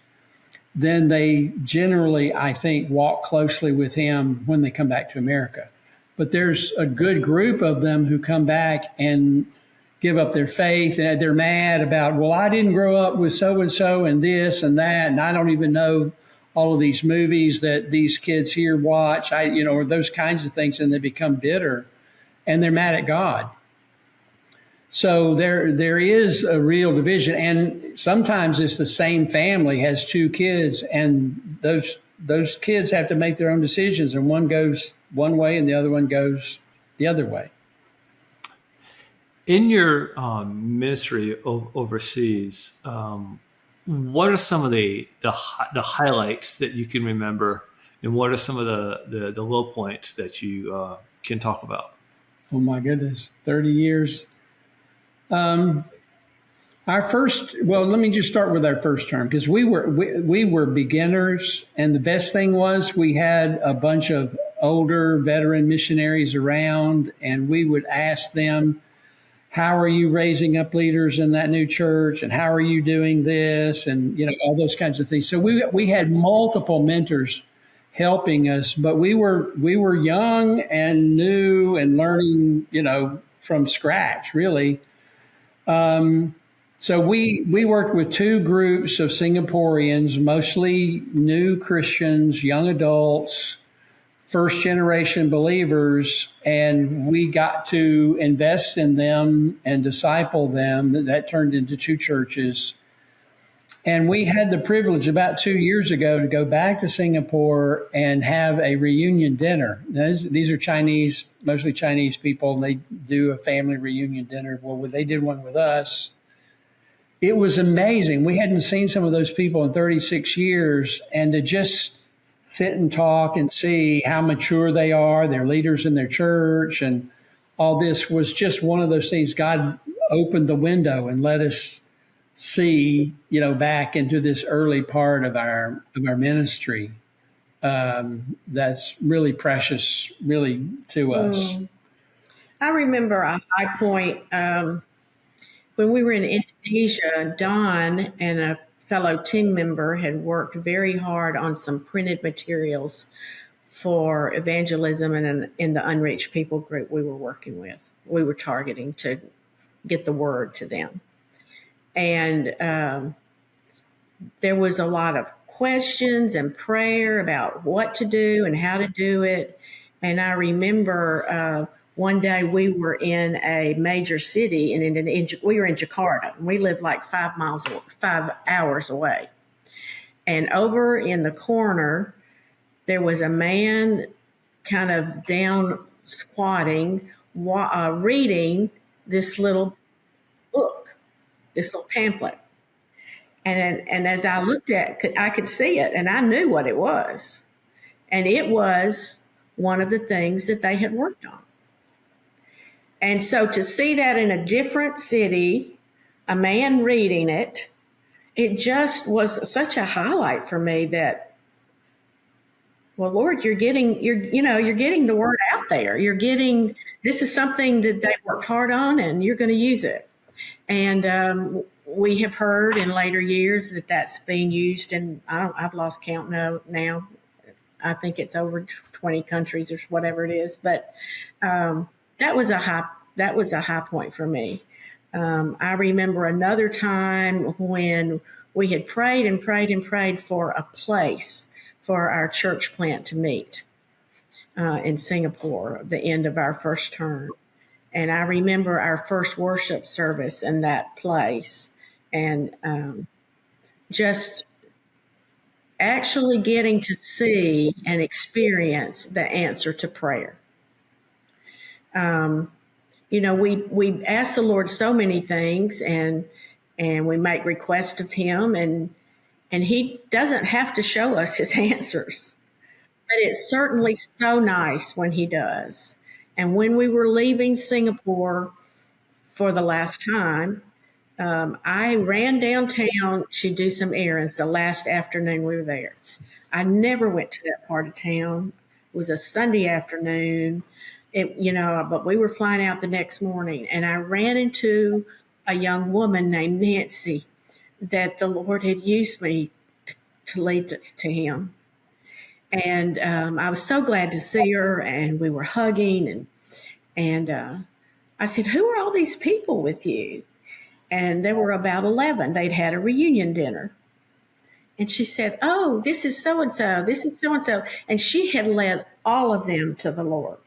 then they generally, I think, walk closely with Him when they come back to America. But there's a good group of them who come back and give up their faith, and they're mad about, well, I didn't grow up with so-and-so and this and that, and I don't even know all of these movies that these kids here watch, or those kinds of things, and they become bitter, and they're mad at God. So there is a real division, and sometimes it's the same family has two kids, and those those kids have to make their own decisions, and one goes one way and the other one goes the other way. In your ministry overseas, what are some of the highlights that you can remember, and what are some of the low points that you can talk about? Oh my goodness, 30 years. Let me just start with our first term, because we were beginners, and the best thing was we had a bunch of older veteran missionaries around, and we would ask them, how are you raising up leaders in that new church, and how are you doing this, and all those kinds of things. So we had multiple mentors helping us, but we were young and new and learning from scratch, really. So we worked with two groups of Singaporeans, mostly new Christians, young adults, first generation believers, and we got to invest in them and disciple them. That turned into two churches. And we had the privilege about 2 years ago to go back to Singapore and have a reunion dinner. These are Chinese, mostly Chinese people, and they do a family reunion dinner. Well, they did one with us. It was amazing. We hadn't seen some of those people in 36 years, and to just sit and talk and see how mature they are, their leaders in their church, and all this was just one of those things. God opened the window and let us see, back into this early part of our ministry. That's really precious, really, to us. I remember a high point when we were in Indonesia. Don and a fellow team member had worked very hard on some printed materials for evangelism and in the unreached people group we were working with. We were targeting to get the word to them. And there was a lot of questions and prayer about what to do and how to do it. And I remember one day we were in a major city in Indonesia. We were in Jakarta, and we lived like 5 hours away. And over in the corner, there was a man kind of down squatting, reading this little book, this little pamphlet. And as I looked at it, I could see it, and I knew what it was. And it was one of the things that they had worked on. And so to see that in a different city, a man reading it, it just was such a highlight for me that, well, Lord, you're getting the word out there. This is something that they worked hard on, and you're going to use it. And we have heard in later years that that's being used, and I've lost count now. I think it's over 20 countries or whatever it is. But that was a high point for me. I remember another time when we had prayed and prayed and prayed for a place for our church plant to meet in Singapore, the end of our first term. And I remember our first worship service in that place, and just actually getting to see and experience the answer to prayer. We ask the Lord so many things, and we make requests of Him, and He doesn't have to show us His answers, but it's certainly so nice when He does. And when we were leaving Singapore for the last time, I ran downtown to do some errands the last afternoon we were there. I never went to that part of town. It was a Sunday afternoon, but we were flying out the next morning. And I ran into a young woman named Nancy that the Lord had used me to lead to Him. And I was so glad to see her, and we were hugging. And I said, "Who are all these people with you?" And there were about 11. They'd had a reunion dinner. And she said, "Oh, this is so-and-so. This is so-and-so." And she had led all of them to the Lord.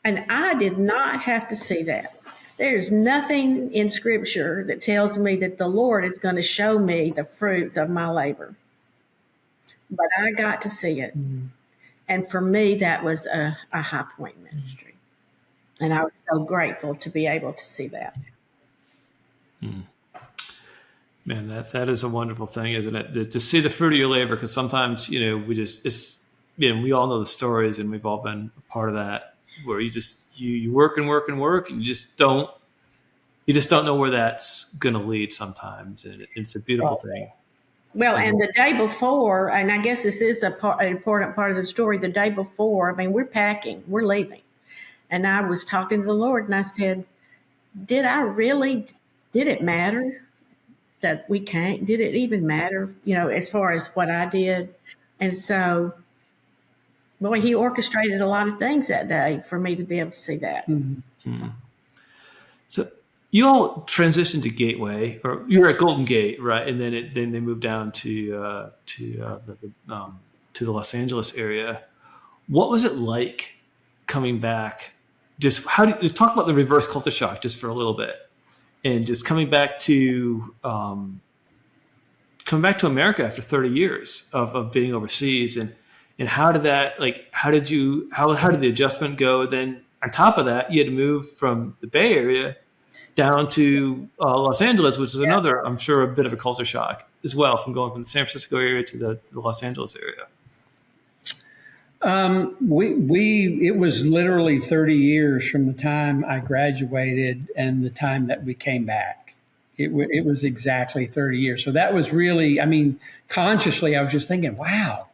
And I did not have to see that. There's nothing in Scripture that tells me that the Lord is going to show me the fruits of my labor. but I got to see it. And for me, that was a high point in ministry. And I was so grateful to be able to see that. Man, that is a wonderful thing, isn't it? To see the fruit of your labor, because sometimes, we all know the stories, and we've all been a part of that, where you work and work and work, and you just don't know where that's going to lead sometimes, and it's a beautiful thing. Well, and the day before, and I guess this is an important part of the story, the day before, I mean, we're packing, we're leaving. And I was talking to the Lord, and I said, did it matter that we can't? Did it even matter, as far as what I did? And so, boy, he orchestrated a lot of things that day for me to be able to see that. Mm-hmm. So you all transitioned to Gateway, or you were at Golden Gate, right? And then they moved down to the Los Angeles area. What was it like coming back? Just how do you talk about the reverse culture shock just for a little bit, and just coming back to America after 30 years of being overseas, and how did that, how did the adjustment go? Then on top of that, you had to move from the Bay Area down to Los Angeles, which is another, I'm sure, a bit of a culture shock as well, from going from the San Francisco area to the Los Angeles area. It was literally 30 years from the time I graduated and the time that we came back. It was exactly 30 years. So that was really, consciously, I was just thinking, wow.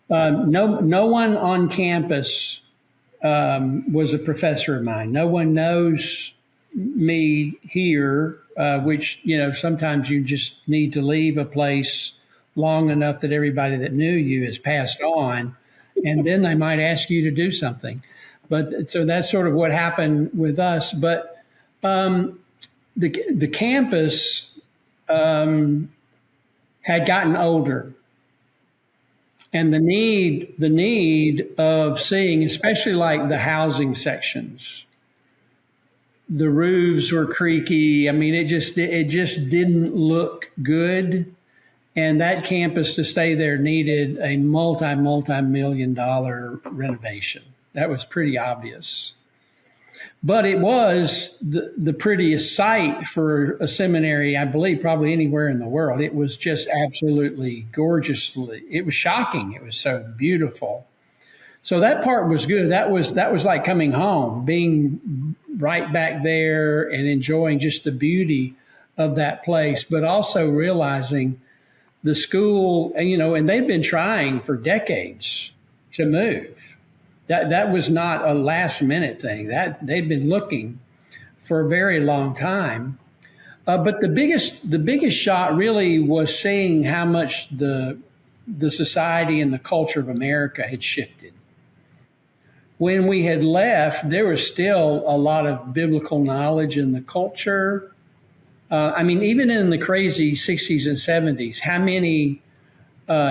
No one on campus was a professor of mine. No one knows me here, which, sometimes you just need to leave a place long enough that everybody that knew you has passed on, and then they might ask you to do something. But so that's sort of what happened with us. But the campus had gotten older. And the need of seeing, especially like the housing sections, the roofs were creaky. It just didn't look good. And that campus to stay there needed a multi-million-dollar renovation. That was pretty obvious. But it was the prettiest site for a seminary, I believe, probably anywhere in the world. It was just absolutely gorgeously. It was shocking. It was so beautiful. So that part was good. That was like coming home, being right back there and enjoying just the beauty of that place, but also realizing the school, and they've been trying for decades to move. That was not a last minute thing. That they've been looking for a very long time. But the biggest shot really was seeing how much the society and the culture of America had shifted. When we had left, there was still a lot of biblical knowledge in the culture. Even in the crazy 60s and 70s, how many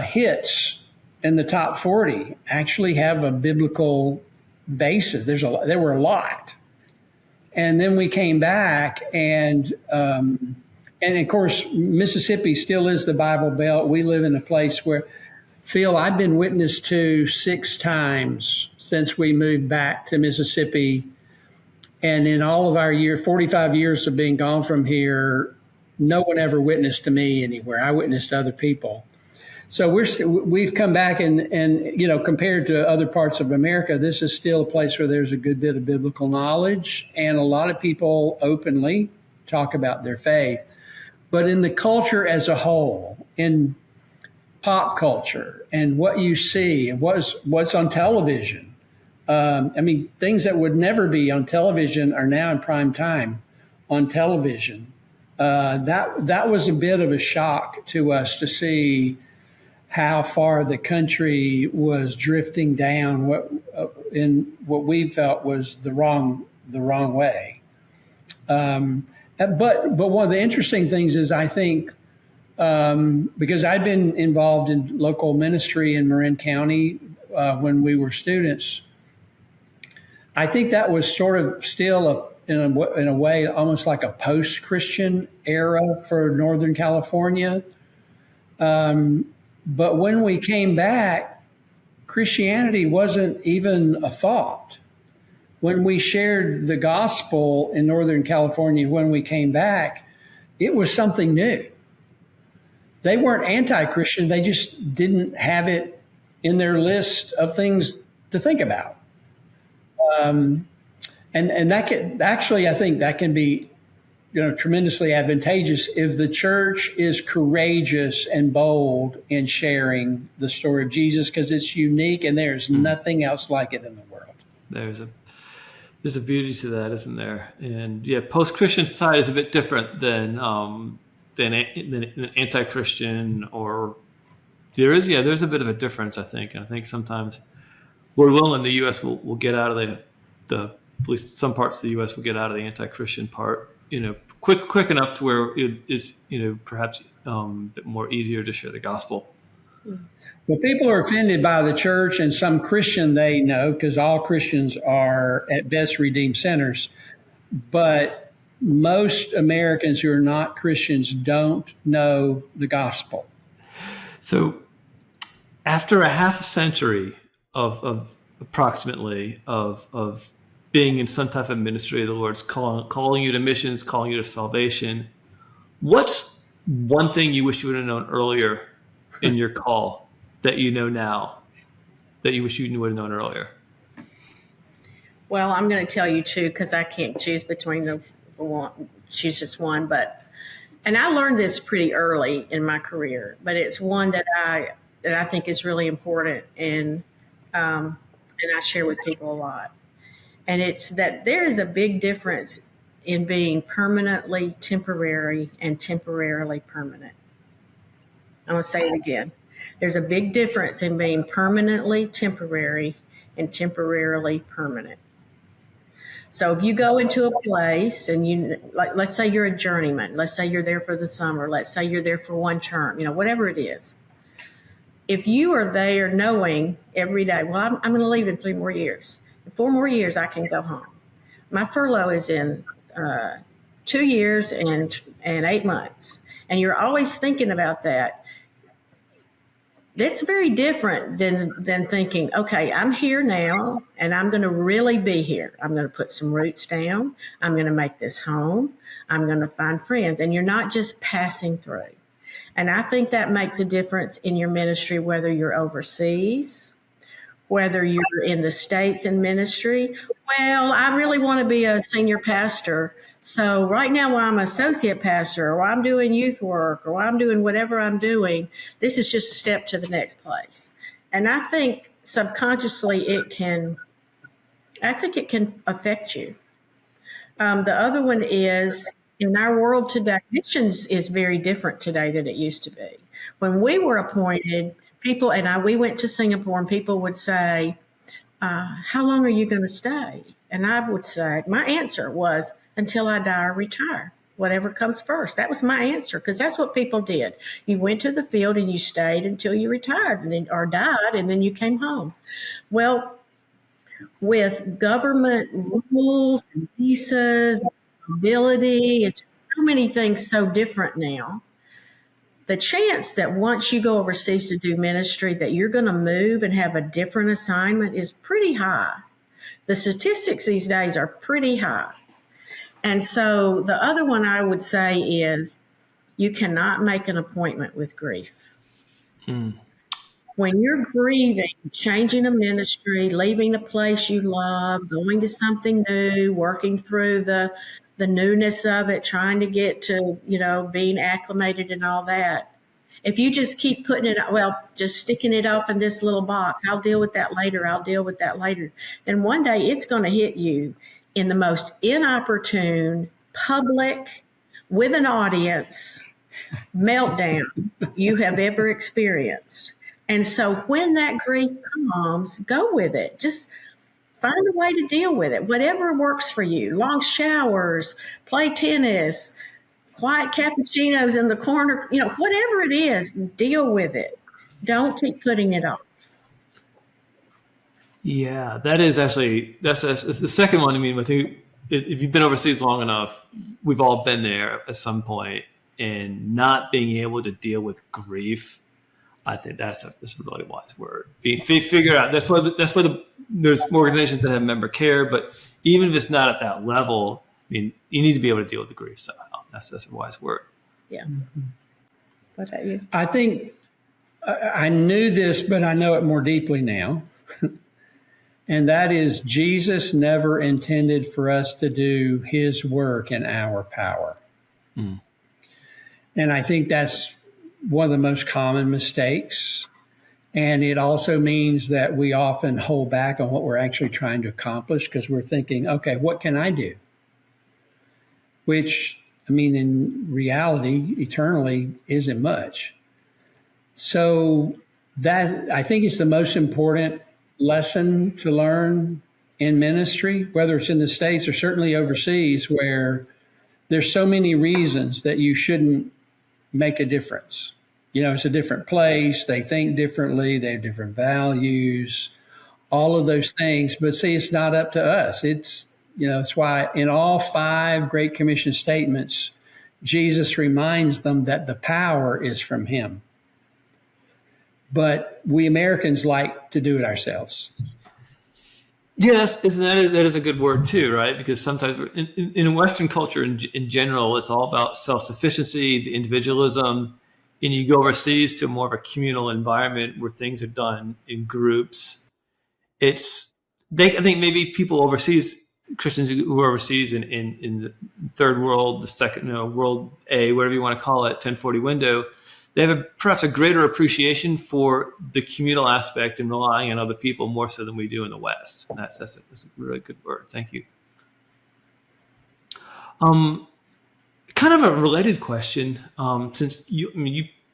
hits in the top 40 actually have a biblical basis? There were a lot. And then we came back, and of course, Mississippi still is the Bible Belt. We live in a place where, Phil, I've been witness to 6 times since we moved back to Mississippi. And in all of our 45 years of being gone from here, no one ever witnessed to me anywhere. I witnessed to other people. So we've come back and compared to other parts of America, this is still a place where there's a good bit of biblical knowledge, and a lot of people openly talk about their faith. But in the culture as a whole, in pop culture and what you see and what's on television, things that would never be on television are now in prime time on television. That was a bit of a shock to us to see how far the country was drifting down what we felt was the wrong way. But one of the interesting things is, I think, because I'd been involved in local ministry in Marin County when we were students, I think that was sort of still in a way almost like a post-Christian era for Northern California. But when we came back, Christianity wasn't even a thought. When we shared the gospel in Northern California, when we came back, it was something new. They weren't anti-Christian. They just didn't have it in their list of things to think about. And that can actually, I think that can be, tremendously advantageous if the church is courageous and bold in sharing the story of Jesus, because it's unique and there's nothing else like it in the world. There's a beauty to that, isn't there? And yeah, post-Christian society is a bit different than anti-Christian, or there's a bit of a difference, I think. And I think sometimes, Lord willing, the U.S. will get out of the at least some parts of the U.S. will get out of the anti-Christian part, quick enough to where it is, perhaps a bit more easier to share the gospel. Well, people are offended by the church and some Christian they know, because all Christians are at best redeemed sinners. But most Americans who are not Christians don't know the gospel. So after a half a century of approximately of being in some type of ministry, the Lord's calling you to missions, calling you to salvation, what's one thing you wish you would have known earlier in your call that you know now that you wish you would have known earlier? Well, I'm going to tell you two, because I can't choose between the one, choose just one. And I learned this pretty early in my career, but it's one that I think is really important, and I share with people a lot. And it's that there is a big difference in being permanently temporary and temporarily permanent. I'm going to say it again. There's a big difference in being permanently temporary and temporarily permanent. So if you go into a place and let's say you're a journeyman, let's say you're there for the summer, let's say you're there for one term, whatever it is. If you are there knowing every day, well, I'm going to leave in 3 more years. In 4 more years, I can go home. My furlough is in 2 years and 8 months. And you're always thinking about that. That's very different than thinking, okay, I'm here now and I'm going to really be here. I'm going to put some roots down. I'm going to make this home. I'm going to find friends. And you're not just passing through. And I think that makes a difference in your ministry, whether you're overseas, whether you're in the States in ministry. Well, I really want to be a senior pastor. So right now, while I'm associate pastor, or I'm doing youth work, or I'm doing whatever I'm doing, this is just a step to the next place. And I think subconsciously it can affect you. The other one is, in our world today, missions is very different today than it used to be. When we were appointed, people, we went to Singapore, and people would say, how long are you going to stay? And I would say, my answer was, until I die or retire, whatever comes first. That was my answer, because that's what people did. You went to the field and you stayed until you retired or died, and then you came home. Well, with government rules and visas, mobility, it's just so many things so different now. The chance that once you go overseas to do ministry that you're going to move and have a different assignment is pretty high. The statistics these days are pretty high. And so the other one I would say is you cannot make an appointment with grief. When you're grieving, changing a ministry, leaving a place you love, going to something new, working through the newness of it, trying to get to, being acclimated and all that. If you just keep putting it, just sticking it off in this little box, I'll deal with that later, then one day it's going to hit you in the most inopportune, public, with an audience meltdown you have ever experienced. And so when that grief comes, go with it. Just find a way to deal with it, whatever works for you. Long showers, play tennis, quiet cappuccinos in the corner, whatever it is, deal with it. Don't keep putting it off. Yeah, that is actually, that's the second one. I mean, I think if you've been overseas long enough, we've all been there at some point, and not being able to deal with grief. I think that's a really wise word. Figure out. That's why there's organizations that have member care, but even if it's not at that level, I mean, you need to be able to deal with the grief somehow. That's a wise word. Yeah. What about you? I think I knew this, but I know it more deeply now. And that is, Jesus never intended for us to do his work in our power. Mm. And I think that's one of the most common mistakes. And it also means that we often hold back on what we're actually trying to accomplish because we're thinking, okay, what can I do? Which, I mean, in reality, eternally, isn't much. So that, I think, is the most important lesson to learn in ministry, whether it's in the States or certainly overseas, where there's so many reasons that you shouldn't make a difference. You know, it's a different place. They think differently. They have different values, all of those things. But see, it's not up to us. It's, you know, it's why in all 5 Great Commission statements, Jesus reminds them that the power is from him. But we Americans like to do it ourselves. Yes, that is a good word too, right? Because sometimes in Western culture in general, it's all about self-sufficiency, the individualism, and you go overseas to more of a communal environment where things are done in groups. I think maybe people overseas, Christians who are overseas in the third world, the second, world A, whatever you want to call it, 1040 window, they have perhaps a greater appreciation for the communal aspect and relying on other people more so than we do in the West. And that's a really good word. Thank you. Kind of a related question, since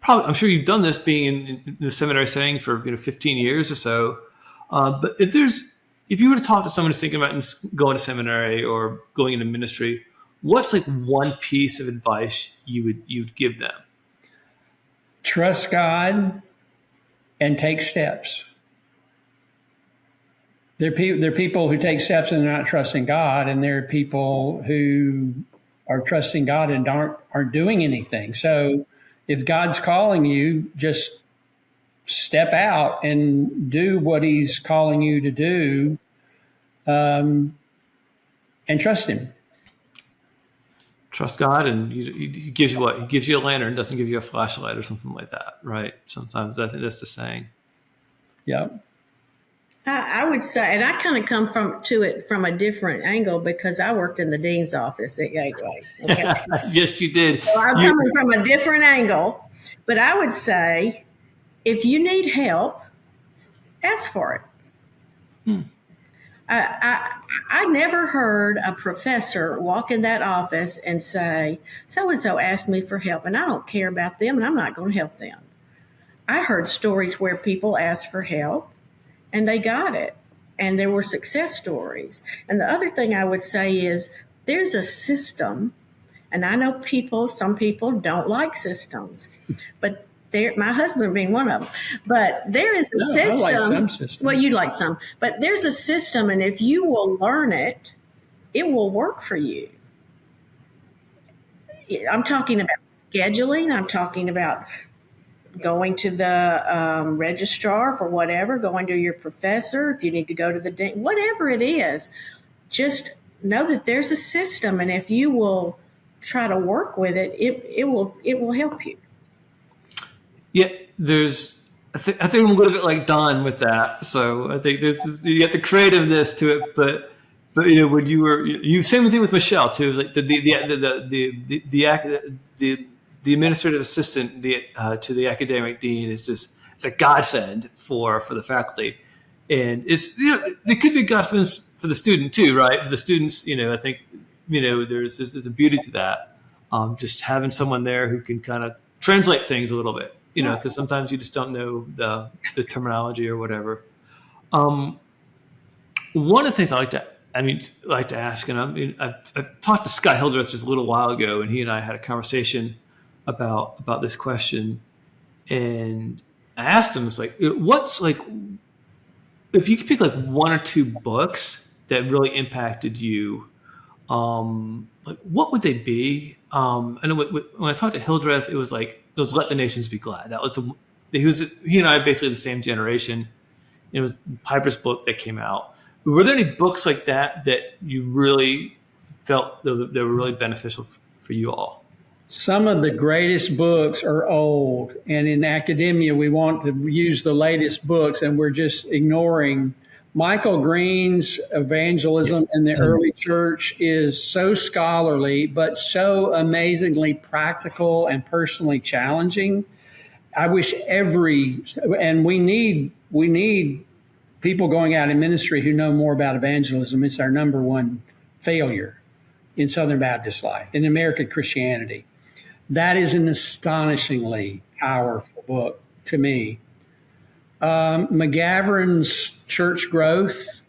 I'm sure you've done this being in the seminary setting for 15 years or so. But if you were to talk to someone who's thinking about going to seminary or going into ministry, what's like one piece of advice you'd give them? Trust God and take steps. There are people who take steps and they're not trusting God, and there are people who are trusting God and aren't doing anything. So if God's calling you, just step out and do what he's calling you to do, and trust him. Trust God, and he gives you what? He gives you a lantern, doesn't give you a flashlight or something like that, right? Sometimes I think that's the saying. Yep. I would say, and I kind of come to it from a different angle because I worked in the dean's office at Gateway. Okay? Yes, you did. So I'm coming from a different angle, but I would say, if you need help, ask for it. I never heard a professor walk in that office and say, so-and-so asked me for help, and I don't care about them, and I'm not going to help them. I heard stories where people asked for help, and they got it, and there were success stories. And the other thing I would say is there's a system, and I know some people don't like systems, but my husband being one of them, but there is a system. I like some system. Well, you like some, but there's a system, and if you will learn it, it will work for you. I'm talking about scheduling. I'm talking about going to the registrar for whatever, going to your professor, if you need to go to the dentist, whatever it is, just know that there's a system, and if you will try to work with it, it will help you. Yeah, I think I'm a little bit like Don with that. So I think you get the creativeness to it, but when you same thing with Michelle too, like the administrative assistant to the academic dean it's a godsend for the faculty, and it could be godsend for the student too, right? For the students, I think there's a beauty to that, just having someone there who can kind of translate things a little bit. Because sometimes you just don't know the terminology or whatever. One of the things I like to ask, and I've talked to Scott Hildreth just a little while ago, and he and I had a conversation about this question, and I asked him, it's like, what's like, if you could pick like 1 or 2 books that really impacted you, like what would they be? I know when I talked to Hildreth, it was Let the Nations Be Glad. That was he and I are basically the same generation. It was Piper's book that came out. Were there any books like that you really felt that were really beneficial for you all? Some of the greatest books are old, and in academia, we want to use the latest books, and we're just ignoring. Michael Green's evangelism in the early church is so scholarly, but so amazingly practical and personally challenging. I wish and we need people going out in ministry who know more about evangelism. It's our number one failure in Southern Baptist life, in American Christianity. That is an astonishingly powerful book to me. McGavran's Church Growth,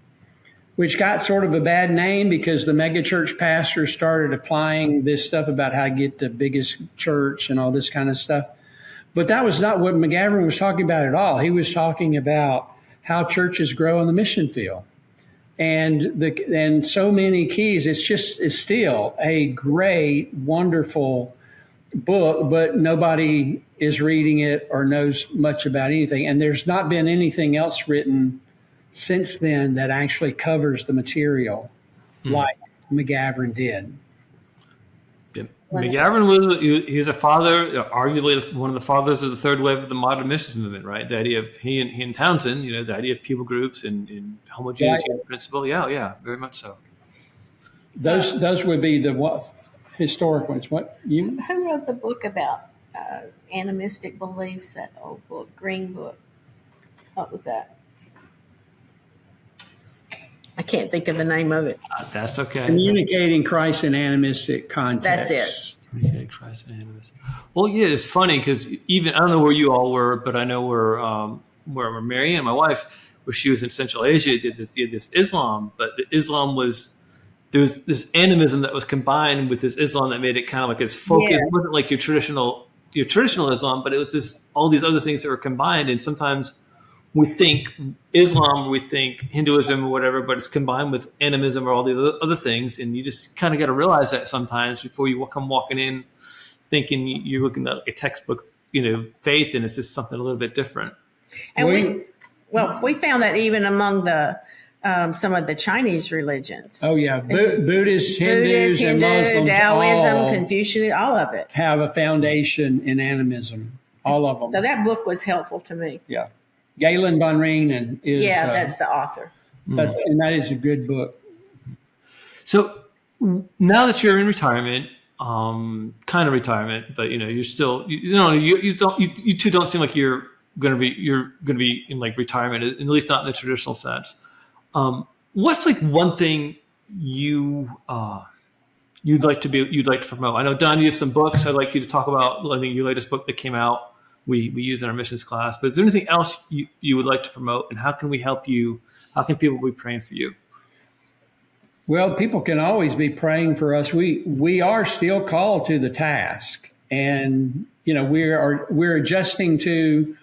which got sort of a bad name because the megachurch pastors started applying this stuff about how to get the biggest church and all this kind of stuff. But that was not what McGavran was talking about at all. He was talking about how churches grow in the mission field. And so many keys. It's still a great, wonderful book, but nobody is reading it or knows much about anything. And there's not been anything else written since then that actually covers the material like McGavran did. Yeah. McGavran he's a father, arguably one of the fathers of the third wave of the modern missions movement, right? The idea of he and Townsend, the idea of people groups and homogeneity principle. Yeah, very much so. Those would be the historic ones. Who wrote the book about animistic beliefs? That old book, Green Book. What was that? I can't think of the name of it. That's okay. Communicating Christ in animistic context. That's it. Communicating Christ in animistic. Well, yeah, it's funny because I don't know where you all were, but I know where Mary and my wife, where she was in Central Asia, did this Islam, but the Islam there was this animism that was combined with this Islam that made it kind of like its focus. Yes. It wasn't like your traditional Islam, but it was just all these other things that were combined. And sometimes we think Islam, we think Hinduism or whatever, but it's combined with animism or all the other things. And you just kind of got to realize that sometimes before you come walking in thinking you're looking at like a textbook, faith, and it's just something a little bit different. And we found that even among the some of the Chinese religions. Oh yeah, Buddhists, Hindus, and Muslims, Taoism, Confucianism, all of it have a foundation in animism. All of them. So that book was helpful to me. Yeah, Galen von Ringen is. Yeah, that's the author. And that is a good book. So now that you're in retirement, kind of retirement, but you're still you two don't seem like you're going to be in like retirement, at least not in the traditional sense. What's like one thing you'd like to promote? I know, Don, you have some books. I'd like you to talk about. I think your latest book that came out we use in our missions class. But is there anything else you would like to promote, and how can we help you? How can people be praying for you? Well, people can always be praying for us. We are still called to the task, and we're adjusting to.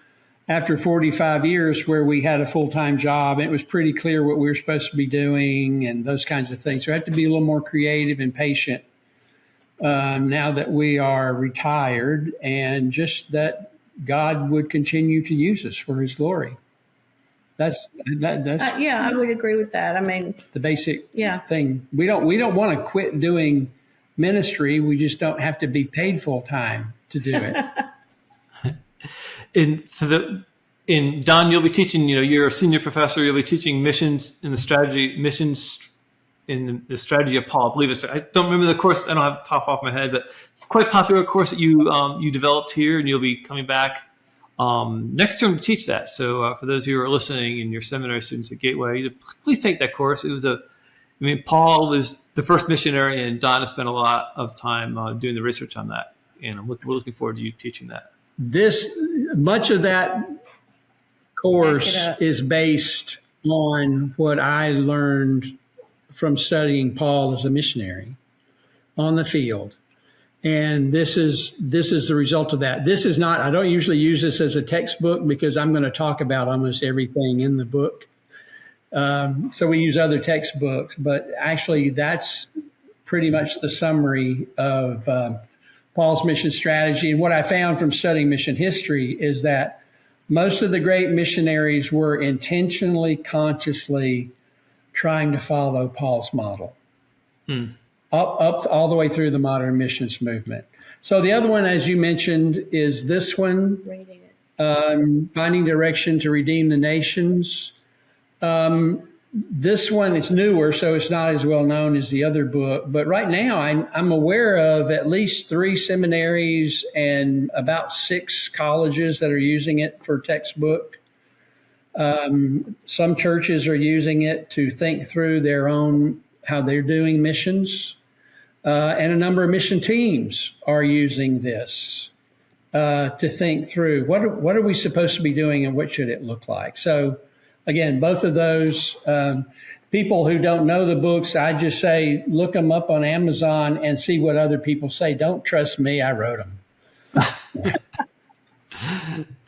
After 45 years where we had a full-time job, and it was pretty clear what we were supposed to be doing and those kinds of things. So we have to be a little more creative and patient now that we are retired, and just that God would continue to use us for his glory. That's I would agree with that. I mean, the basic thing. We don't want to quit doing ministry. We just don't have to be paid full-time to do it. And Don, you'll be teaching. You're a senior professor. You'll be teaching missions in the strategy of Paul. I believe it's. I don't remember the course. I don't have the top off my head, but it's quite a popular course that you developed here, and you'll be coming back next term to teach that. So for those who are listening and you're seminary students at Gateway, please take that course. It was Paul was the first missionary, and Don has spent a lot of time doing the research on that, and we're looking forward to you teaching that. Much of that course is based on what I learned from studying Paul as a missionary on the field. And this is the result of that. This is not, I don't usually use this as a textbook because I'm going to talk about almost everything in the book. So we use other textbooks, but actually that's pretty much the summary of Paul's mission strategy. And what I found from studying mission history is that most of the great missionaries were intentionally, consciously trying to follow Paul's model, up all the way through the modern missions movement. So the other one, as you mentioned, is this one, Finding Direction to Redeem the Nations. This one is newer, so it's not as well known as the other book. But right now, I'm aware of at least 3 seminaries and about 6 colleges that are using it for textbook. Some churches are using it to think through their own, how they're doing missions. And a number of mission teams are using this to think through what are we supposed to be doing and what should it look like. So again, both of those, people who don't know the books, I just say, look them up on Amazon and see what other people say. Don't trust me. I wrote them.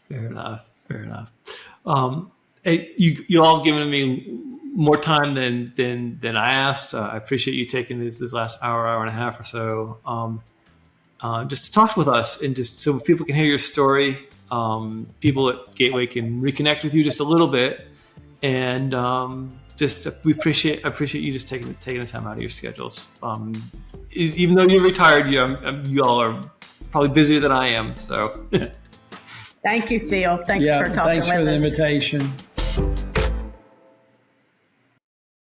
Fair enough. Hey, you all have given me more time than I asked. I appreciate you taking this last hour and a half or so, just to talk with us and just so people can hear your story. People at Gateway can reconnect with you just a little bit, and I appreciate you just taking the time out of your schedules. Even though you're retired, you all are probably busier than I am. So, thank you, Phil. Thanks for talking with us. Thanks for the invitation.